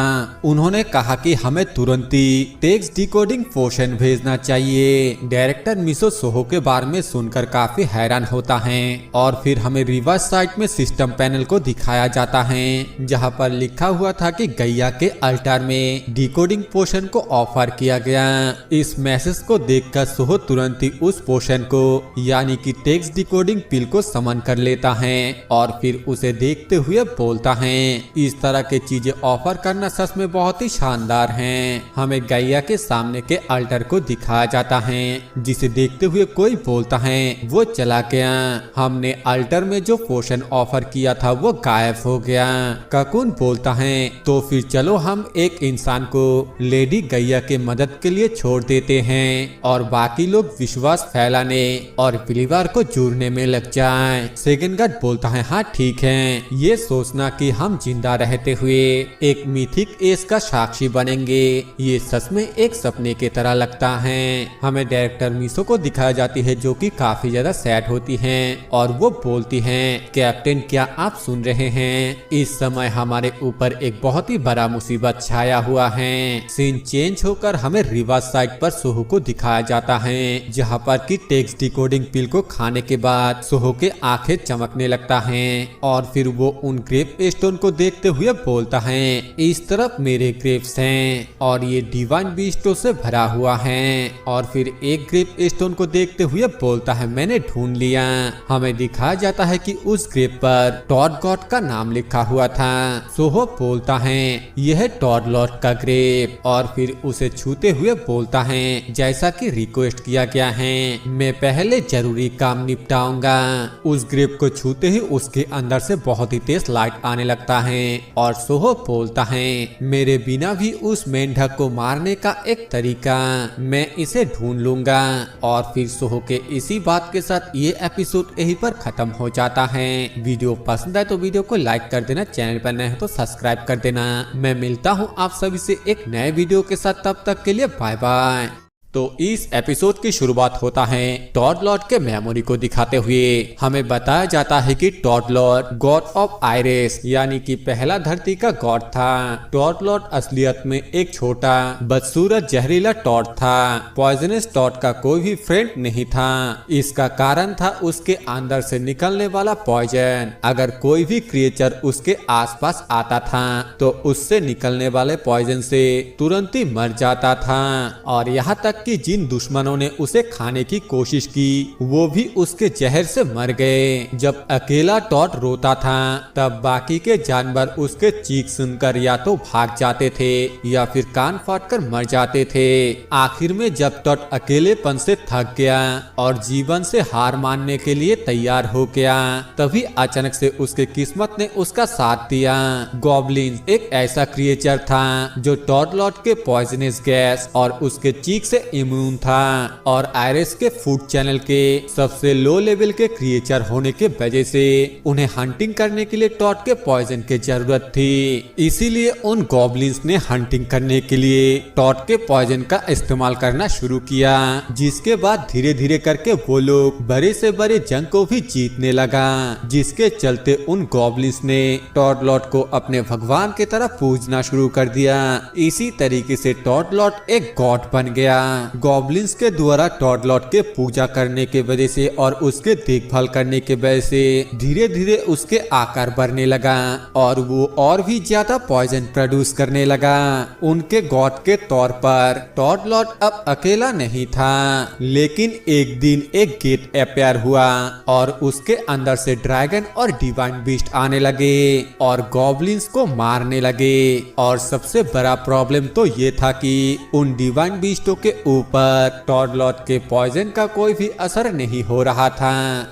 उन्होंने कहा कि हमें तुरंत ही टेक्स्ट डिकोडिंग पोशन भेजना चाहिए। डायरेक्टर मिसो सोहो के बारे में सुनकर काफी हैरान होता है और फिर हमें रिवर्स साइड में सिस्टम पैनल को दिखाया जाता है, जहाँ पर लिखा हुआ था कि गैया के अल्टार में डिकोडिंग पोशन को ऑफर किया गया। इस मैसेज को देखकर सोहो तुरंत ही उस पोशन को यानी कि टेक्स्ट डिकोडिंग पिल को समन कर लेता है और फिर उसे देखते हुए बोलता है इस तरह तरह के चीजें ऑफर करना सच में बहुत ही शानदार हैं। हमें गैया के सामने के अल्टर को दिखाया जाता है, जिसे देखते हुए कोई बोलता है वो चला गया। हमने अल्टर में जो पोशन ऑफर किया था वो गायब हो गया। ककुन बोलता है तो फिर चलो हम एक इंसान को लेडी गैया के मदद के लिए छोड़ देते हैं और बाकी लोग विश्वास फैलाने और परिवार को जुड़ने में लग जाएं। सेकंड गार्ड बोलता है हाँ ठीक है, ये सोचना कि हम जिंदा रहते हुए एक मिथिक एज का साक्षी बनेंगे, ये सच में एक सपने की तरह लगता है। हमें डायरेक्टर मिसो को दिखाई जाती है जो कि काफी ज्यादा सैड होती हैं और वो बोलती हैं कैप्टन क्या आप सुन रहे हैं, इस समय हमारे ऊपर एक बहुत ही बड़ा मुसीबत छाया हुआ है। सीन चेंज होकर हमें रिवर्स साइड पर सोहो को दिखाया जाता है, जहाँ पर की टेक्स्ट डिकोडिंग पिल को खाने के बाद सोहो के आंखें चमकने लगता है और फिर वो उन ग्रेप स्टोन को देखते हुए बोलता है इस तरफ मेरे ग्रेप्स हैं और ये डिवाइन बीस्टों से भरा हुआ है। और फिर एक ग्रेप स्टोन को देखते हुए बोलता है मैंने ढूंढ लिया। हमें दिखाया जाता है कि उस ग्रेप पर टॉड गॉड का नाम लिखा हुआ था। सोहो बोलता है यह टॉड लॉर्ड का ग्रेप और फिर उसे छूते हुए बोलता है जैसा कि रिक्वेस्ट किया गया है मैं पहले जरूरी काम निपटाऊंगा। उस ग्रेप को छूते ही उसके अंदर से बहुत ही तेज लाइट आने लगता है और सोहो बोलता है मेरे बिना भी उस मेंढक को मारने का एक तरीका, मैं इसे ढूंढ लूंगा। और फिर सोहो के इसी बात के साथ ये एपिसोड यहीं पर खत्म हो जाता है। वीडियो पसंद आए तो वीडियो को लाइक कर देना, चैनल पर नए हो तो सब्सक्राइब कर देना। मैं मिलता हूँ आप सभी से एक नए वीडियो के साथ, तब तक के लिए बाय बाय। तो इस एपिसोड की शुरुआत होता है टॉड लॉर्ड के मेमोरी को दिखाते हुए। हमें बताया जाता है कि Todd lord god of Iris यानी कि पहला धरती का गॉड था। टॉड लॉर्ड असलियत में एक छोटा बदसूरत जहरीला टॉड था। पॉइजनस टॉड का कोई भी फ्रेंड नहीं था। इसका कारण था उसके अंदर से निकलने वाला पॉइजन। अगर कोई भी क्रिएचर उसके आसपास आता था तो उससे निकलने वाले पॉइजन से तुरंत ही मर जाता था। और यहाँ तक कि जिन दुश्मनों ने उसे खाने की कोशिश की वो भी उसके जहर से मर गए। जब अकेला टॉड रोता था तब बाकी के जानवर उसके चीख सुनकर या तो भाग जाते थे या फिर कान फाड़कर मर जाते थे। आखिर में जब टॉड अकेलेपन से थक गया और जीवन से हार मानने के लिए तैयार हो गया, तभी अचानक से उसके किस्मत ने उसका साथ दिया। गॉब्लिन एक ऐसा क्रिएचर था जो टॉड लॉर्ड के पॉइजनस गैस और उसके चीख से इम्यून था और आयरिस के फूड चैनल के सबसे लो लेवल के क्रिएचर होने के वजह से उन्हें हंटिंग करने के लिए टॉड के पॉइजन की जरूरत थी। इसीलिए उन गॉब्लिन्स ने हंटिंग करने के लिए टॉड के पॉइजन का इस्तेमाल करना शुरू किया, जिसके बाद धीरे धीरे करके वो लोग बड़े से बड़े जंग को भी जीतने लगा, जिसके चलते उन गॉब्लिन्स ने टॉड लॉर्ड को अपने भगवान की तरह पूजना शुरू कर दिया। इसी तरीके से टॉड लॉर्ड एक गॉड बन गया। गॉब्लिन्स के द्वारा टॉड लॉर्ड के पूजा करने के वजह से और उसके देखभाल करने के वजह से धीरे धीरे उसके आकार बढ़ने लगा और वो और भी ज्यादा पॉइजन प्रोड्यूस करने लगा। उनके गॉड के तौर पर टॉड लॉर्ड अब अकेला नहीं था, लेकिन एक दिन एक गेट अपीयर हुआ और उसके अंदर से ड्रैगन और डिवाइन बीस्ट आने लगे और गॉब्लिन्स को मारने लगे। और सबसे बड़ा प्रॉब्लम तो ये था कि उन डिवाइन बीस्टों के ऊपर टॉड लॉर्ड के पॉइजन का कोई भी असर नहीं हो रहा था।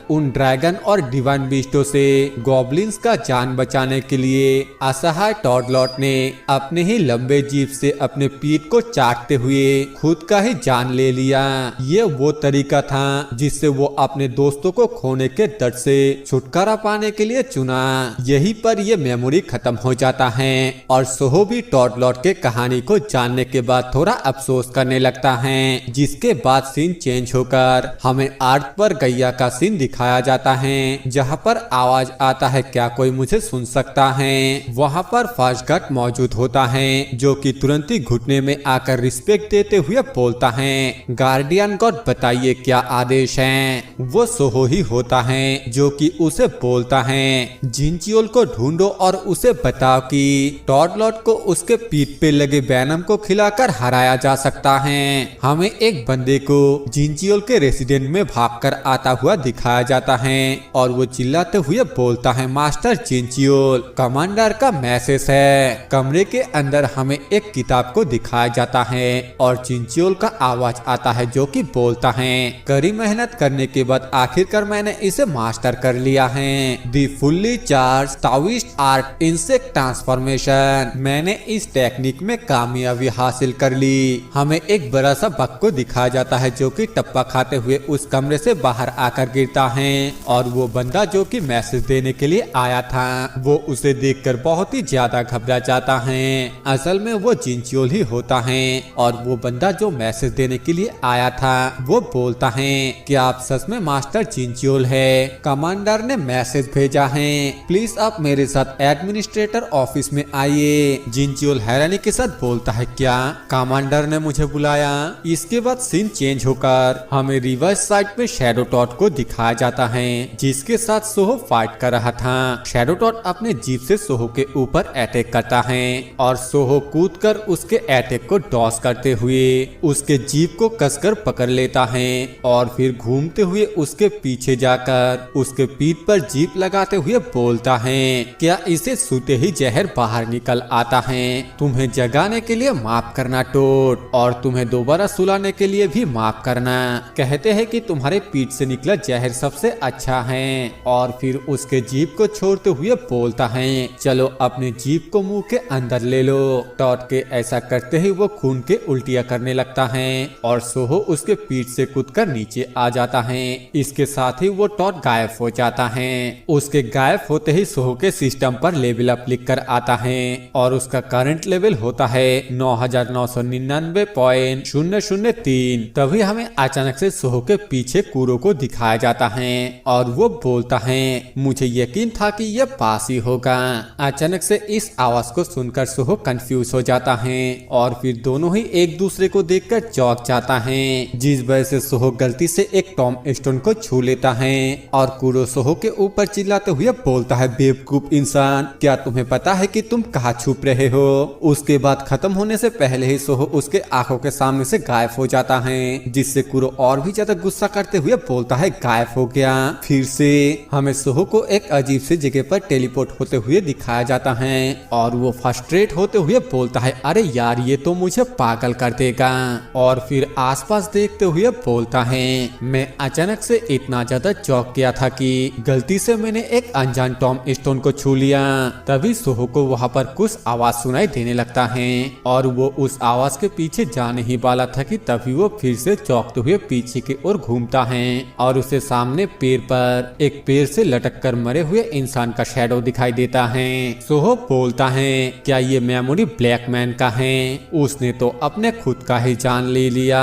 उन ड्रैगन और डिवाइन बीस्टों से गॉब्लिन्स का जान बचाने के लिए असहाय टॉड लॉर्ड ने अपने ही लंबे जीभ से अपने पीठ को चाटते हुए खुद का ही जान ले लिया। ये वो तरीका था जिससे वो अपने दोस्तों को खोने के दर्द से छुटकारा पाने के लिए चुना। यहीं पर ये मेमोरी खत्म हो जाता है और सोहो भी टॉड लॉर्ड के कहानी को जानने के बाद थोड़ा अफसोस करने लगता है, जिसके बाद सीन चेंज होकर हमें आर्ट पर गैया का सीन दिखाया जाता है, जहां पर आवाज आता है क्या कोई मुझे सुन सकता है। वहां पर फर्स्ट गार्ड मौजूद होता है जो कि तुरंत ही घुटने में आकर रिस्पेक्ट देते हुए बोलता है गार्डियन गॉड बताइए क्या आदेश है। वो सोहो ही होता है जो कि उसे बोलता है जिनचियोल को ढूंढो और उसे बताओ कि टॉड लॉर्ड को उसके पीठ पे लगे बैनम को खिलाकर हराया जा सकता है। हमें एक बंदे को जिनचियोल के रेसिडेंट में भागकर आता हुआ दिखाया जाता है और वो चिल्लाते हुए बोलता है, मास्टर जिनचियोल, कमांडर का मैसेज है। कमरे के अंदर हमें एक किताब को दिखाया जाता है और जिनचियोल का आवाज आता है जो कि बोलता है, कड़ी मेहनत करने के बाद आखिरकार मैंने इसे मास्टर कर लिया है। The fully charge Taoist art insect transformation. मैंने इस टेक्निक में कामयाबी हासिल कर ली। हमें एक बड़ा सा बग को दिखाया जाता है जो कि टप्पा खाते हुए उस कमरे से बाहर आकर गिरता है और वो बंदा जो कि मैसेज देने के लिए आया था वो उसे देखकर बहुत ही ज्यादा घबरा जाता है। असल में वो जिनचियोल ही होता है और वो बंदा जो मैसेज देने के लिए आया था वो बोलता है कि आप सच में मास्टर जिनचियोल है, कमांडर ने मैसेज भेजा है, प्लीज आप मेरे साथ एडमिनिस्ट्रेटर ऑफिस में आइए। जिनचियोल हैरानी के साथ बोलता है, क्या कमांडर ने मुझे बुलाया? इसके बाद सीन चेंज होकर हमें रिवर्स साइड में शैडो टॉट को दिखाया जाता है जिसके साथ सोहो फाइट कर रहा था। शैडो टॉट अपने जीप से सोहो के ऊपर अटैक करता है और सोहो कूदकर उसके अटैक को डॉस करते हुए उसके जीप को कसकर पकड़ लेता है और फिर घूमते हुए उसके पीछे जाकर उसके पीठ पर जीप लगाते हुए बोलता है, क्या इसे सूते ही जहर बाहर निकल आता है? तुम्हें जगाने के लिए माफ करना टोट और तुम्हें दोबारा सुलाने के लिए भी माफ करना। कहते हैं कि तुम्हारे पीठ से निकला जहर सबसे अच्छा है। और फिर उसके जीप को छोड़ते हुए बोलता है, चलो अपने जीप को मुंह के अंदर ले लो। टॉट के ऐसा करते ही वो खून के उल्टियां करने लगता है और सोहो उसके पीठ से कूदकर नीचे आ जाता है। इसके साथ ही वो टॉट गायब हो जाता है। उसके गायब होते ही सोहो के सिस्टम पर लेवल अप लिख कर आता है और उसका करंट लेवल होता है 9999.003। तभी हमें अचानक से सोहो के पीछे कूरो को दिखाया जाता है और वो बोलता है, मुझे यकीन था कि यह पास ही होगा। अचानक से इस आवाज को सुनकर सोहो कंफ्यूज हो जाता है और फिर दोनों ही एक दूसरे को देखकर चौंक जाता है, जिस वजह से सोहो गलती से एक टॉम स्टोन को छू लेता है और कूरो सोहो के ऊपर चिल्लाते हुए बोलता है, बेवकूफ इंसान, क्या तुम्हें पता है कि तुम कहाँ छुप रहे हो? उसके बाद खत्म होने से पहले ही सोहो उसके आंखों के सामने से गायब हो जाता है, जिससे कुरो और भी ज्यादा गुस्सा करते हुए बोलता है, गायब हो गया। फिर से हमें सोहो को एक अजीब सी जगह पर टेलीपोर्ट होते हुए दिखाया जाता है और वो फ्रस्ट्रेट होते हुए बोलता है, अरे यार ये तो मुझे पागल कर देगा। और फिर आसपास देखते हुए बोलता है, मैं अचानक से इतना ज्यादा चौंक गया था कि गलती से मैंने एक अनजान टॉम स्टोन को छू लिया। तभी सोहो को वहाँ पर कुछ आवाज सुनाई देने लगता है और वो उस आवाज के पीछे जाने ही वाला था कि तभी वो फिर से चौंकते हुए पीछे की ओर घूमता है और उसे सामने पेड़ पर एक पेड़ से लटक कर मरे हुए इंसान का शैडो दिखाई देता है। सोहो बोलता है, क्या ये मेमोरी ब्लैक मैन का है? उसने तो अपने खुद का ही जान ले लिया।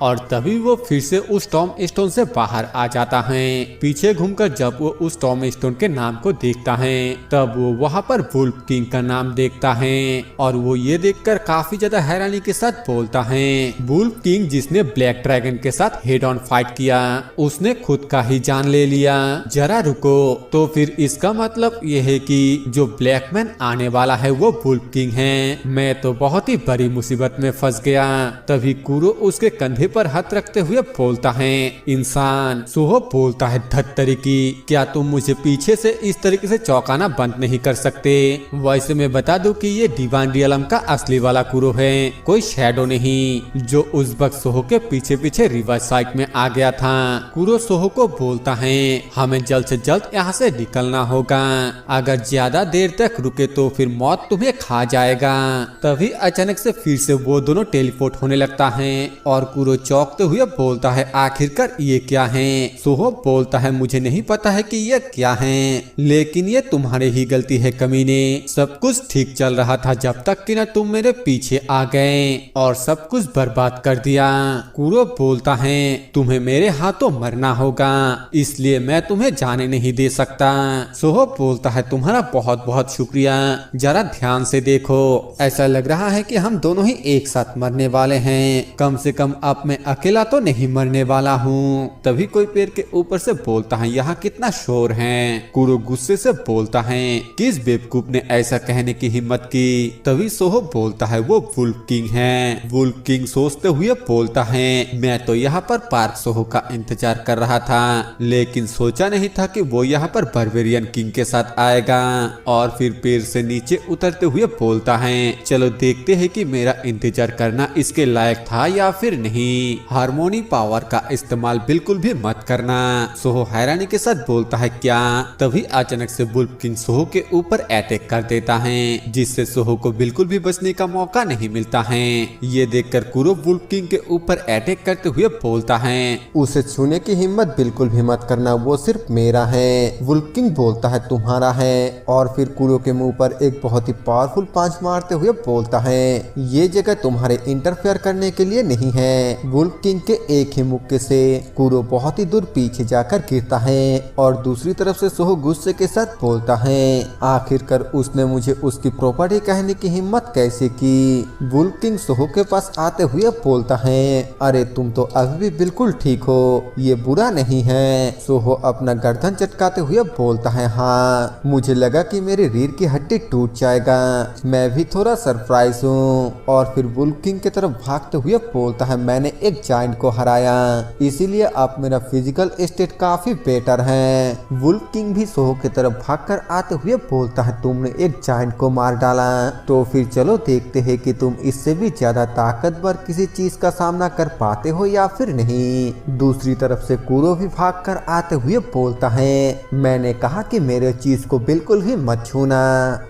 और तभी वो फिर से उस टॉम स्टोन से बाहर आ जाता है। पीछे घूमकर जब वो उस टॉम स्टोन के नाम को देखता है तब वो वहाँ पर वुल्फ किंग का नाम देखता है और वो ये देखकर काफी ज्यादा हैरानी के साथ बोलता है, वुल्फ किंग जिसने ब्लैक ड्रैगन के साथ हेड ऑन फाइट किया, उसने खुद का ही जान ले लिया। जरा रुको, तो फिर इसका मतलब ये है कि जो ब्लैक मैन आने वाला है वो वुल्फ किंग है। मैं तो बहुत ही बड़ी मुसीबत में फंस गया। तभी कुरो उसके कंधे पर हाथ रखते हुए बोलता है, इंसान। सोहो बोलता है, धत्तरी की, क्या तुम मुझे पीछे से इस तरीके से चौंकाना बंद नहीं कर सकते? वैसे मैं बता दूं कि ये डिवाइन रियलम का असली वाला कुरो है, कोई शैडो नहीं जो उस वक्त सोहो के पीछे पीछे रिवर्स साइड में आ गया था। कुरो सोहो को बोलता है, हमें जल्द से जल्द यहाँ से निकलना होगा, अगर ज्यादा देर तक रुके तो फिर मौत तुम्हें खा जाएगा। तभी अचानक से फिर से वो दोनों टेलीपोर्ट होने लगता है और कुरो चौंकते हुए बोलता है, आखिरकार ये क्या है? सोहो बोलता है, मुझे नहीं पता है कि ये क्या है, लेकिन ये तुम्हारी ही गलती है कमीने। सब कुछ ठीक चल रहा था जब तक कि ना तुम मेरे पीछे आ गए और सब कुछ बर्बाद कर दिया। कुरो बोलता है, तुम्हें मेरे हाथों मरना होगा, इसलिए मैं तुम्हें जाने नहीं दे सकता। सोहो बोलता है, तुम्हारा बहुत बहुत शुक्रिया, जरा ध्यान से देखो, ऐसा लग रहा है कि हम दोनों ही एक साथ मरने वाले हैं, कम से कम अब मैं अकेला तो नहीं मरने वाला हूँ। तभी कोई पेड़ के ऊपर से बोलता है, यहाँ कितना शोर है। कुरो गुस्से से बोलता है, किस बेवकूफ ने ऐसा कहने की हिम्मत की? तभी सोहो बोलता है, वो वुल्फ किंग है। वुल्फ किंग सोहो सोचते हुए बोलता है, मैं तो यहाँ पर पार्क सोहो का इंतजार कर रहा था, लेकिन सोचा नहीं था कि वो यहाँ पर बार्बेरियन किंग के साथ आएगा। और फिर पेड़ से नीचे उतरते हुए बोलता है, चलो देखते हैं कि मेरा इंतजार करना इसके लायक था या फिर नहीं। हार्मोनी पावर का इस्तेमाल बिल्कुल भी मत करना। सोहो हैरानी के साथ बोलता है, क्या? तभी अचानक से वुल्फ किंग सोहो के ऊपर अटैक कर देता है, जिससे सोहो को बिल्कुल भी बचने का मौका नहीं मिलता है। ये देखकर कुरो वुल्फ किंग के ऊपर अटैक करते हुए बोलता है, उसे छूने की हिम्मत बिल्कुल भी मत करना, वो सिर्फ मेरा है। वुल्फ किंग बोलता है, तुम्हारा है। और फिर कुरो के मुंह पर एक बहुत ही पावरफुल पांच मारते हुए बोलता है, ये जगह तुम्हारे इंटरफेयर करने के लिए नहीं है। वुल्फ किंग के एक ही मुक्के से कुरो बहुत ही दूर पीछे जाकर गिरता है और दूसरी तरफ से सोहो गुस्से के साथ बोलता है, आखिरकार उसने मुझे उसकी प्रॉपर्टी कहने की हिम्मत कैसे की। वुल्फ किंग सोहो के पास आते हुए बोलता है, अरे तुम तो अभी भी बिल्कुल ठीक हो, ये बुरा नहीं है। सोहो अपना गर्दन चटकाते हुए बोलता है, हाँ मुझे लगा कि मेरी रीढ़ की हड्डी टूट जाएगा, मैं भी थोड़ा सरप्राइज हूँ। और फिर वुल्फ किंग की तरफ भागते हुए बोलता है, मैंने एक जायंट को हराया, इसीलिए अब मेरा फिजिकल स्टेट काफी बेटर है। वुल्फ किंग भी सोहो की तरफ भागकर आते हुए बोलता है, तुमने एक जायंट को मार डाला, तो फिर चलो देखते हैं कि तुम इससे भी ज्यादा ताकतवर किसी चीज का सामना कर पाते हो या फिर नहीं। दूसरी तरफ से कुरो भी भागकर आते हुए बोलता है, मैंने कहा कि मेरे चीज को बिल्कुल भी मत छूना।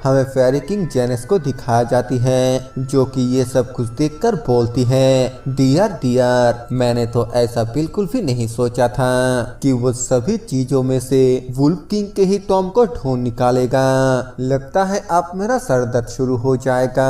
हमें फेरी किंग जेनिस को दिखाया जाती है, जो कि ये सब कुछ देखकर बोलती है, डियर मैंने तो ऐसा बिल्कुल भी नहीं सोचा था कि वो सभी चीजों में से वुल्फ किंग के ही टॉम को ढूंढ निकालेगा। लगता है अब मेरा सर दर्द शुरू हो जाएगा।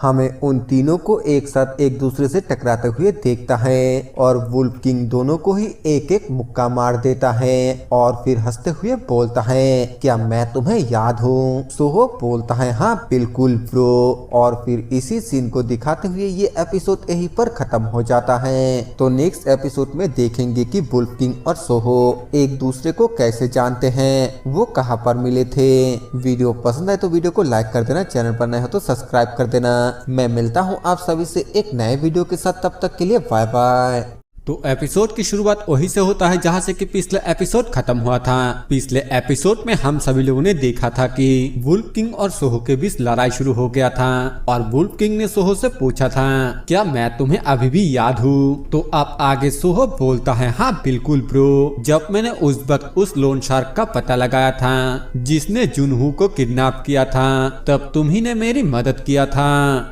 हमें उन तीनों को एक साथ एक दूसरे से टकराते हुए देखता है और वुल्फ किंग दोनों को ही एक एक मुक्का मार देता है और फिर हंसते हुए बोलता है, क्या मैं तुम्हें याद हूँ? सोहो बोलता है, हाँ बिल्कुल ब्रो। और फिर इसी सीन को दिखाते हुए ये एपिसोड यहीं पर खत्म हो जाता है। तो नेक्स्ट एपिसोड में देखेंगे कि वुल्फ किंग और सोहो एक दूसरे को कैसे जानते हैं, वो कहाँ पर मिले थे। वीडियो पसंद आए तो वीडियो को लाइक कर देना, चैनल पर नए हो तो सब्सक्राइब कर देना। मैं मिलता हूँ आप सभी से एक नए वीडियो के साथ, तब तक के लिए बाय बाय। तो एपिसोड की शुरुआत वहीं से होता है जहां से कि पिछले एपिसोड खत्म हुआ था। पिछले एपिसोड में हम सभी लोगों ने देखा था कि वुल्फ किंग और सोहो के बीच लड़ाई शुरू हो गया था और वुल्फ किंग ने सोहो से पूछा था, क्या मैं तुम्हें अभी भी याद हूँ? तो अब आगे सोहो बोलता है, हाँ बिल्कुल ब्रो। जब मैंने उस वक्त उस लोन शार्क का पता लगाया था जिसने जुनहू को किडनैप किया था, तब तुम ही ने मेरी मदद किया था।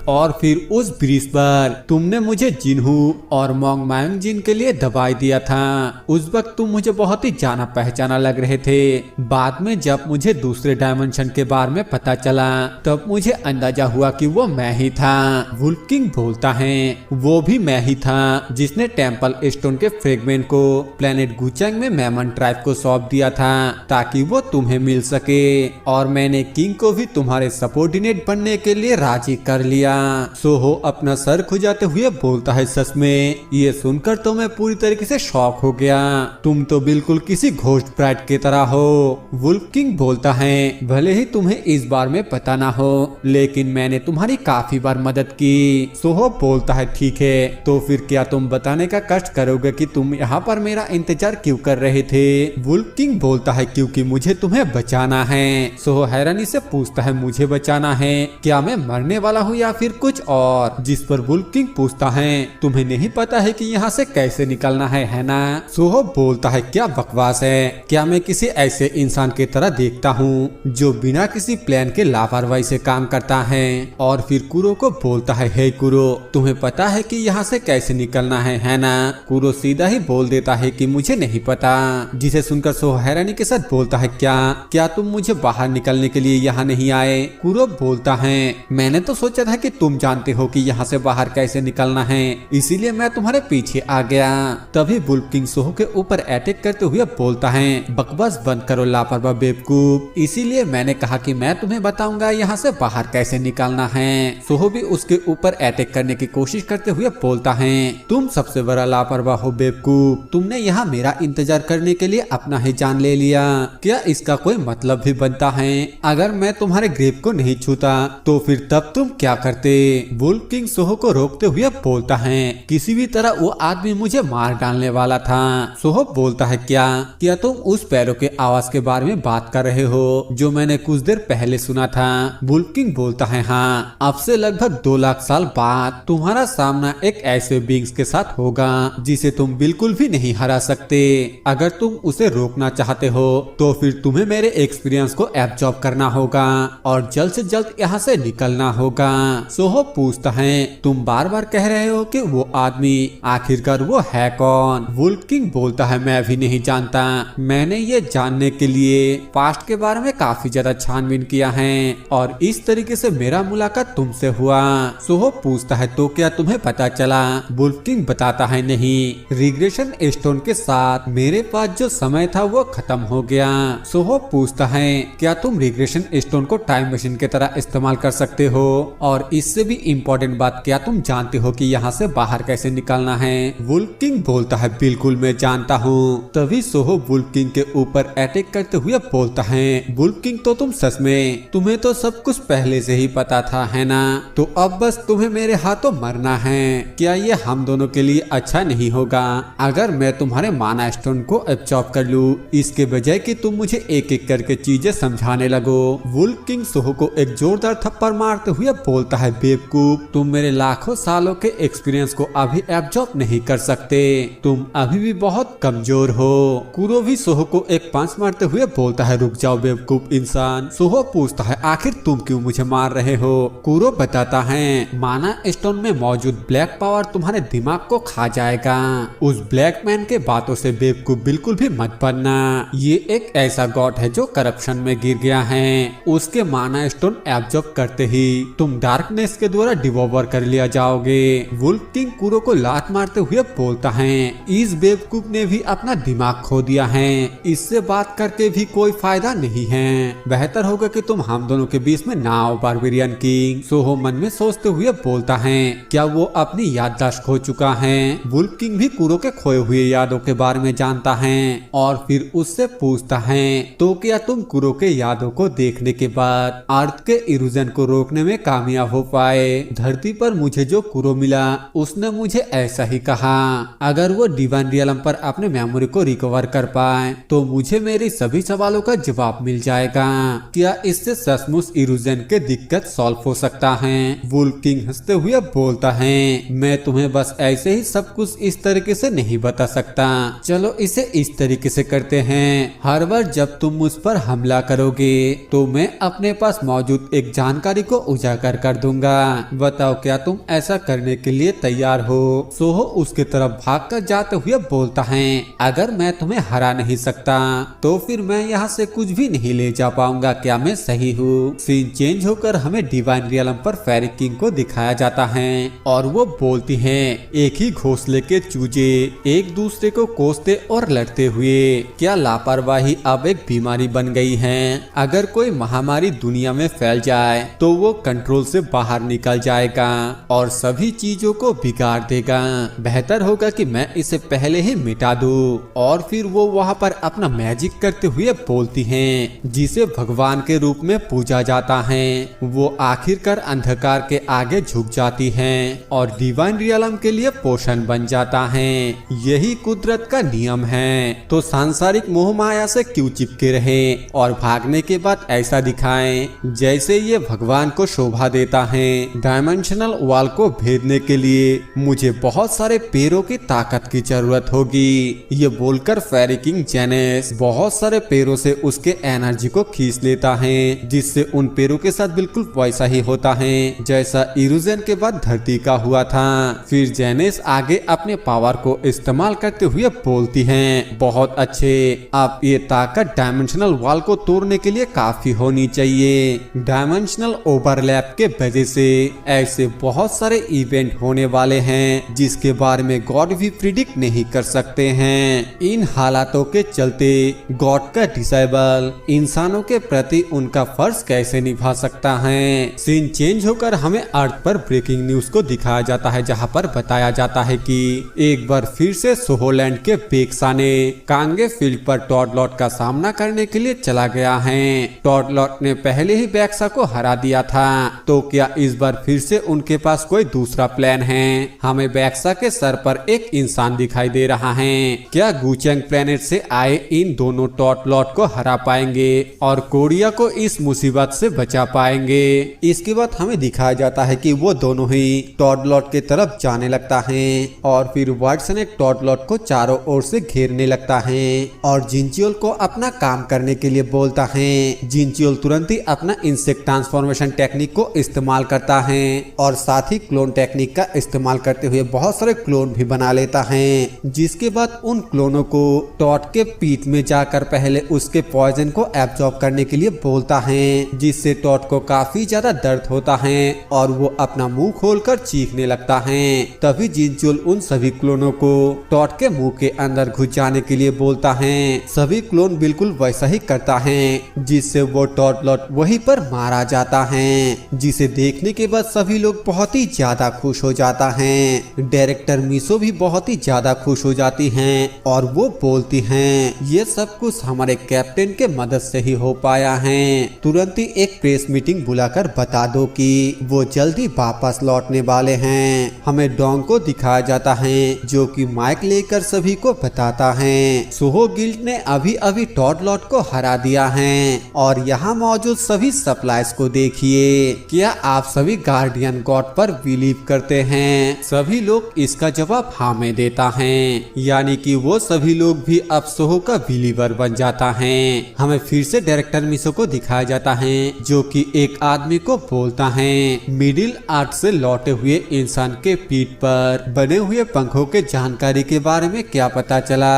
और फिर उस ब्रिज पर तुमने मुझे जिनहू और मोंग मायोंग जिन के लिए दवाई दिया था। उस वक्त तुम मुझे बहुत ही जाना पहचाना लग रहे थे। बाद में जब मुझे दूसरे डायमेंशन के बारे में पता चला तब मुझे अंदाजा हुआ कि वो मैं ही था। वुल्फ किंग बोलता है, वो भी मैं ही था जिसने टेम्पल स्टोन के फ्रेगमेंट को प्लेनेट गुचेंग में मेमन ट्राइब को सौंप दिया था ताकि वो तुम्हें मिल सके। और मैंने किंग को भी तुम्हारे सबॉर्डिनेट बनने के लिए राजी कर लिया। सोहो अपना सर खुजाते हुए बोलता है, सच में ये सुनकर तो मैं पूरी तरीके से शॉक हो गया, तुम तो बिल्कुल किसी घोस्ट ब्राइड की तरह हो। वुल्फ किंग बोलता है, भले ही तुम्हें इस बार में पता ना हो, लेकिन मैंने तुम्हारी काफी बार मदद की। सोहो बोलता है, ठीक है, तो फिर क्या तुम बताने का कष्ट करोगे कि तुम यहाँ पर मेरा इंतजार क्यों कर रहे थे? वुल्फ किंग बोलता है, क्योंकि मुझे तुम्हें बचाना है। सोहो हैरानी से पूछता है, मुझे बचाना है? क्या मैं मरने वाला हूँ या फिर कुछ और? जिस पर वुल्फ किंग पूछता है, तुम्हें नहीं पता है कि यहाँ से कैसे निकलना है ना? सोहो बोलता है, क्या बकवास है, क्या मैं किसी ऐसे इंसान की तरह देखता हूँ जो बिना किसी प्लान के लापरवाही से काम करता है? और फिर कुरो को बोलता है, हे कुरो, तुम्हें पता है कि यहाँ से कैसे निकलना है ना? कुरो सीधा ही बोल देता है कि मुझे नहीं पता, जिसे सुनकर सोहो हैरानी के साथ बोलता है, क्या तुम मुझे बाहर निकलने के लिए यहाँ नहीं आए? कुरो बोलता है, मैंने तो सोचा था कि तुम जानते हो कि यहाँ से बाहर कैसे निकलना है, इसीलिए मैं तुम्हारे पीछे आ गया। तभी वुल्फ किंग सोहो के ऊपर अटैक करते हुए बोलता है, बकवास बंद करो लापरवाह बेवकूफ, इसीलिए मैंने कहा कि मैं तुम्हें बताऊंगा यहाँ से बाहर कैसे निकलना है। सोहो भी उसके ऊपर अटैक करने की कोशिश करते हुए बोलता है, तुम सबसे बड़ा लापरवाह हो बेवकूफ, तुमने यहाँ मेरा इंतजार करने के लिए अपना ही जान ले लिया। क्या इसका कोई मतलब भी बनता है? अगर मैं तुम्हारे ग्रेव को नहीं छूता तो फिर तब तुम क्या करते? वुल्फ किंग सोहो को रोकते हुए बोलता है, किसी भी तरह वो आदमी मुझे मार डालने वाला था। सोहो बोलता है, क्या तुम उस पैरों के आवाज के बारे में बात कर रहे हो जो मैंने कुछ देर पहले सुना था? वुल्फ किंग बोलता है, हाँ, अब से लगभग 2 लाख साल बाद तुम्हारा सामना एक ऐसे बींग्स के साथ होगा जिसे तुम बिल्कुल भी नहीं हरा सकते। अगर तुम उसे रोकना चाहते हो तो फिर तुम्हें मेरे एक्सपीरियंस को एब्जॉर्ब करना होगा और जल्द से जल्द यहाँ से निकलना होगा। सोहो पूछता है, तुम बार बार कह रहे हो कि वो आदमी, आखिरकार वो है कौन? वुल्फ किंग बोलता है, मैं भी नहीं जानता, मैंने ये जानने के लिए पास्ट के बारे में काफी ज्यादा छानबीन किया है और इस तरीके से मेरा मुलाकात तुमसे हुआ। सोहो पूछता है, तो क्या तुम्हें पता चला? वुल्फ किंग बताता है, नहीं, रिग्रेशन स्टोन के साथ मेरे पास जो समय था वो खत्म हो गया। सोहो पूछता है, क्या तुम रिग्रेशन स्टोन को टाइम मशीन की तरह इस्तेमाल कर सकते हो? और इससे भी इम्पोर्टेंट बात, क्या तुम जानते हो कि यहाँ से बाहर कैसे निकलना है? वुल्फ किंग बोलता है, बिल्कुल मैं जानता हूँ। तभी सोहो वुल्फ किंग के ऊपर अटैक करते हुए बोलता है, वुल्फ किंग, तो तुम सच में, तुम्हें तो सब कुछ पहले से ही पता था, है ना? तो अब बस तुम्हें मेरे हाथों मरना है। क्या ये हम दोनों के लिए अच्छा नहीं होगा अगर मैं तुम्हारे माना स्टोन को एब्जॉर्ब कर लूं, इसके बजाय कि तुम मुझे एक एक करके चीजें समझाने लगो? वुल्फ किंग सोहो को एक जोरदार थप्पड़ मारते हुए बोलता है, बेवकूफ, तुम मेरे लाखों सालों के एक्सपीरियंस को अभी एब्जॉर्ब नहीं कर सकते, तुम अभी भी बहुत कमजोर हो। कुरो भी सोहो को एक पंच मारते हुए बोलता है, रुक जाओ बेवकूफ इंसान। सोहो पूछता है, आखिर तुम क्यों मुझे मार रहे हो? कुरो बताता है, माना स्टोन में मौजूद ब्लैक पावर तुम्हारे दिमाग को खा जाएगा। उस ब्लैक मैन के बातों से बेवकूफ बिल्कुल भी मत बनना। ये एक ऐसा गॉड है जो करप्शन में गिर गया है। उसके माना स्टोन एब्जॉर्ब करते ही तुम डार्कनेस के द्वारा डिवोवर कर लिया जाओगे। वुल्फ किंग कुरो को लात मारते हुए बोलता है, इस बेवकूफ ने भी अपना दिमाग खो दिया है, इससे बात करके भी कोई फायदा नहीं है। बेहतर होगा कि तुम हम दोनों के बीच में ना आओ बारबेरियन किंग। सोहो मन में सोचते हुए बोलता है, क्या वो अपनी याददाश्त खो चुका है? वुल्फ किंग भी कुरो के खोए हुए यादों के बारे में जानता है और फिर उससे पूछता है, तो क्या तुम कुरो के यादों को देखने के बाद अर्थ के इल्यूजन को रोकने में कामयाब हो पाए? धरती पर मुझे जो कुरो मिला उसने मुझे ऐसा ही कहा, अगर वो डिवाइन रियलम पर अपने मेमोरी को रिकवर कर पाए तो मुझे मेरी सभी सवालों का जवाब मिल जाएगा। क्या इससे सचमुच इल्यूजन के दिक्कत सॉल्व हो सकता है? वुल्फ किंग हंसते हुए बोलता है, मैं तुम्हें बस ऐसे ही सब कुछ इस तरीके से नहीं बता सकता। चलो इसे इस तरीके से करते हैं, हर बार जब तुम मुझ पर हमला करोगे तो मैं अपने पास मौजूद एक जानकारी को उजागर कर दूंगा। बताओ, क्या तुम ऐसा करने के लिए तैयार हो? सोहो उसके तरफ भागकर जाते हुए बोलता है, अगर मैं तुम्हें हरा नहीं सकता तो फिर मैं यहाँ से कुछ भी नहीं ले जा पाऊंगा। क्या मैं सही हूँ? सीन चेंज होकर हमें डिवाइन रियलम पर फेरी किंग को दिखाया जाता है और वो बोलती है, एक ही घोंसले के चूजे एक दूसरे को कोसते और लड़ते हुए। क्या लापरवाही अब एक बीमारी बन गई है? अगर कोई महामारी दुनिया में फैल जाए तो वो कंट्रोल से बाहर निकल जाएगा और सभी चीजों को बिगाड़ देगा। बेहतर होगा कि मैं इसे पहले ही मिटा दूं। और फिर वो वहाँ पर अपना मैजिक करते हुए बोलती हैं, जिसे भगवान के रूप में पूजा जाता है। वो आखिरकार अंधकार के आगे झुक जाती हैं और डिवाइन रियलम के लिए पोषण बन जाता है। यही कुदरत का नियम है। तो सांसारिक मोह माया से क्यों चिपके रहे और भागने के बाद ऐसा दिखाएं जैसे ये भगवान को शोभा देता है। डायमेंशनल वॉल को भेदने के लिए मुझे बहुत सारे पैरों की ताकत की जरूरत होगी। ये बोलकर फेरी किंग जेनेस बहुत सारे पैरों से उसके एनर्जी को खींच लेता है, जिससे उन पैरों के साथ बिल्कुल वैसा ही होता है जैसा इल्यूजन के बाद धरती का हुआ था। फिर जेनेस आगे अपने पावर को इस्तेमाल करते हुए बोलती हैं, बहुत अच्छे, अब ये ताकत डायमेंशनल वॉल को तोड़ने के लिए काफी होनी चाहिए। डायमेंशनल ओवरलैप के वजह से ऐसे बहुत सारे इवेंट होने वाले हैं जिसके बारे में हमें गॉड भी प्रिडिक्ट नहीं कर सकते हैं। इन हालातों के चलते गॉड का डिसेबल इंसानों के प्रति उनका फर्ज कैसे निभा सकता है। सीन चेंज होकर हमें अर्थ पर ब्रेकिंग न्यूज को दिखाया जाता है, जहां पर बताया जाता है कि एक बार फिर से सोहोलैंड के बेक्सा ने कांगे फील्ड पर टॉड लॉट का सामना करने के लिए चला गया है। टॉड लॉट ने पहले ही बेक्सा को हरा दिया था, तो क्या इस बार फिर से उनके पास कोई दूसरा प्लान है। हमें बेक्सा के सर पर एक इंसान दिखाई दे रहा है। क्या गुचेंग प्लेनेट से आए इन दोनों टॉड लॉट को हरा पाएंगे और कोरिया को इस मुसीबत से बचा पाएंगे। इसके बाद हमें दिखाया जाता है कि वो दोनों ही टॉड लॉट के तरफ जाने लगता है और फिर वाटसन एक टॉड लॉट को चारों ओर से घेरने लगता है और जिनचियोल को अपना काम करने के लिए बोलता है। जिनचियोल तुरंत ही अपना इंसेक्ट ट्रांसफॉर्मेशन टेक्निक को इस्तेमाल करता है और साथ ही क्लोन टेक्निक का इस्तेमाल करते हुए बहुत सारे क्लोन भी बना लेता है। जिसके बाद उन क्लोनों को टॉड के पीठ में जाकर पहले उसके पॉइजन को एब्जॉर्ब करने के लिए बोलता है, जिससे टॉड को काफी ज्यादा दर्द होता है और वो अपना मुंह खोलकर चीखने लगता है। तभी जिनचुल उन सभी क्लोनों को टॉड के मुंह के अंदर घुस जाने के लिए बोलता है। सभी क्लोन बिल्कुल वैसा ही करता है, जिससे वो टॉड लॉट वहीं पर मारा जाता है, जिसे देखने के बाद सभी लोग बहुत ही ज्यादा खुश हो जाता है। डायरेक्टर मिसो भी बहुत ही ज्यादा खुश हो जाती हैं और वो बोलती हैं, ये सब कुछ हमारे कैप्टन के मदद से ही हो पाया है। तुरंत ही एक प्रेस मीटिंग बुलाकर बता दो कि वो जल्दी वापस लौटने वाले हैं। हमें डोंग को दिखाया जाता है, जो कि माइक लेकर सभी को बताता है सोहो गिल्ड ने अभी अभी टॉड लॉट को हरा दिया है और यहाँ मौजूद सभी सप्लाईज को देखिए। क्या आप सभी गार्डियन गॉड पर बिलीव करते हैं? सभी लोग इसका जवाब हाँ में देता है, यानी कि वो सभी लोग भी अब सोहो का बिलीवर बन जाता है। हमें फिर से डायरेक्टर मिसो को दिखाया जाता है, जो कि एक आदमी को बोलता है मिडिल आर्ट से लौटे हुए इंसान के पीठ पर बने हुए पंखों के जानकारी के बारे में क्या पता चला।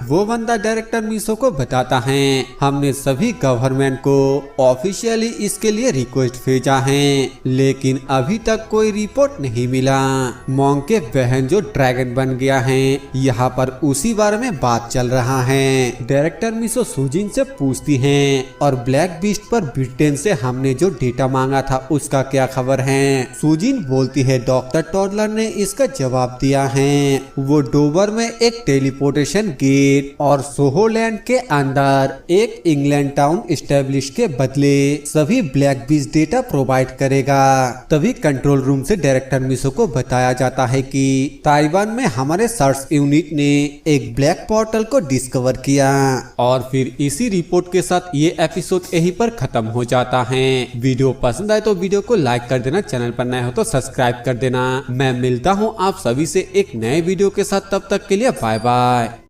वो बंदा डायरेक्टर मिसो को बताता है, हमने सभी गवर्नमेंट को ऑफिशियली इसके लिए रिक्वेस्ट भेजा है, लेकिन अभी तक कोई रिपोर्ट नहीं मिला। मॉन्ग के बहन जो ड्रैगन बन गया है, यहाँ पर उसी बारे में बात चल रहा है। डायरेक्टर मिसो सुजिन से पूछती है और ब्लैक बीस्ट पर ब्रिटेन से हमने जो डेटा मांगा था उसका क्या खबर है। सुजिन बोलती है डॉक्टर टॉडलर ने इसका जवाब दिया है, वो डोवर में एक टेलीपोर्टेशन गेट और सोहोलैंड के अंदर एक इंग्लैंड टाउन एस्टेब्लिश के बदले सभी ब्लैक बीस्ट डेटा प्रोवाइड करेगा। तभी कंट्रोल रूम से डायरेक्टर मिसो को बताया जाता है कि ताइवान में हमारे सर्च यूनिट ने एक ब्लैक पोर्टल को डिस्कवर किया और फिर इसी रिपोर्ट के साथ ये एपिसोड यहीं पर खत्म हो जाता है। वीडियो पसंद आए तो वीडियो को लाइक कर देना, चैनल पर नए हो तो सब्सक्राइब कर देना। मैं मिलता हूँ आप सभी से एक नए वीडियो के साथ, तब तक के लिए बाय बाय।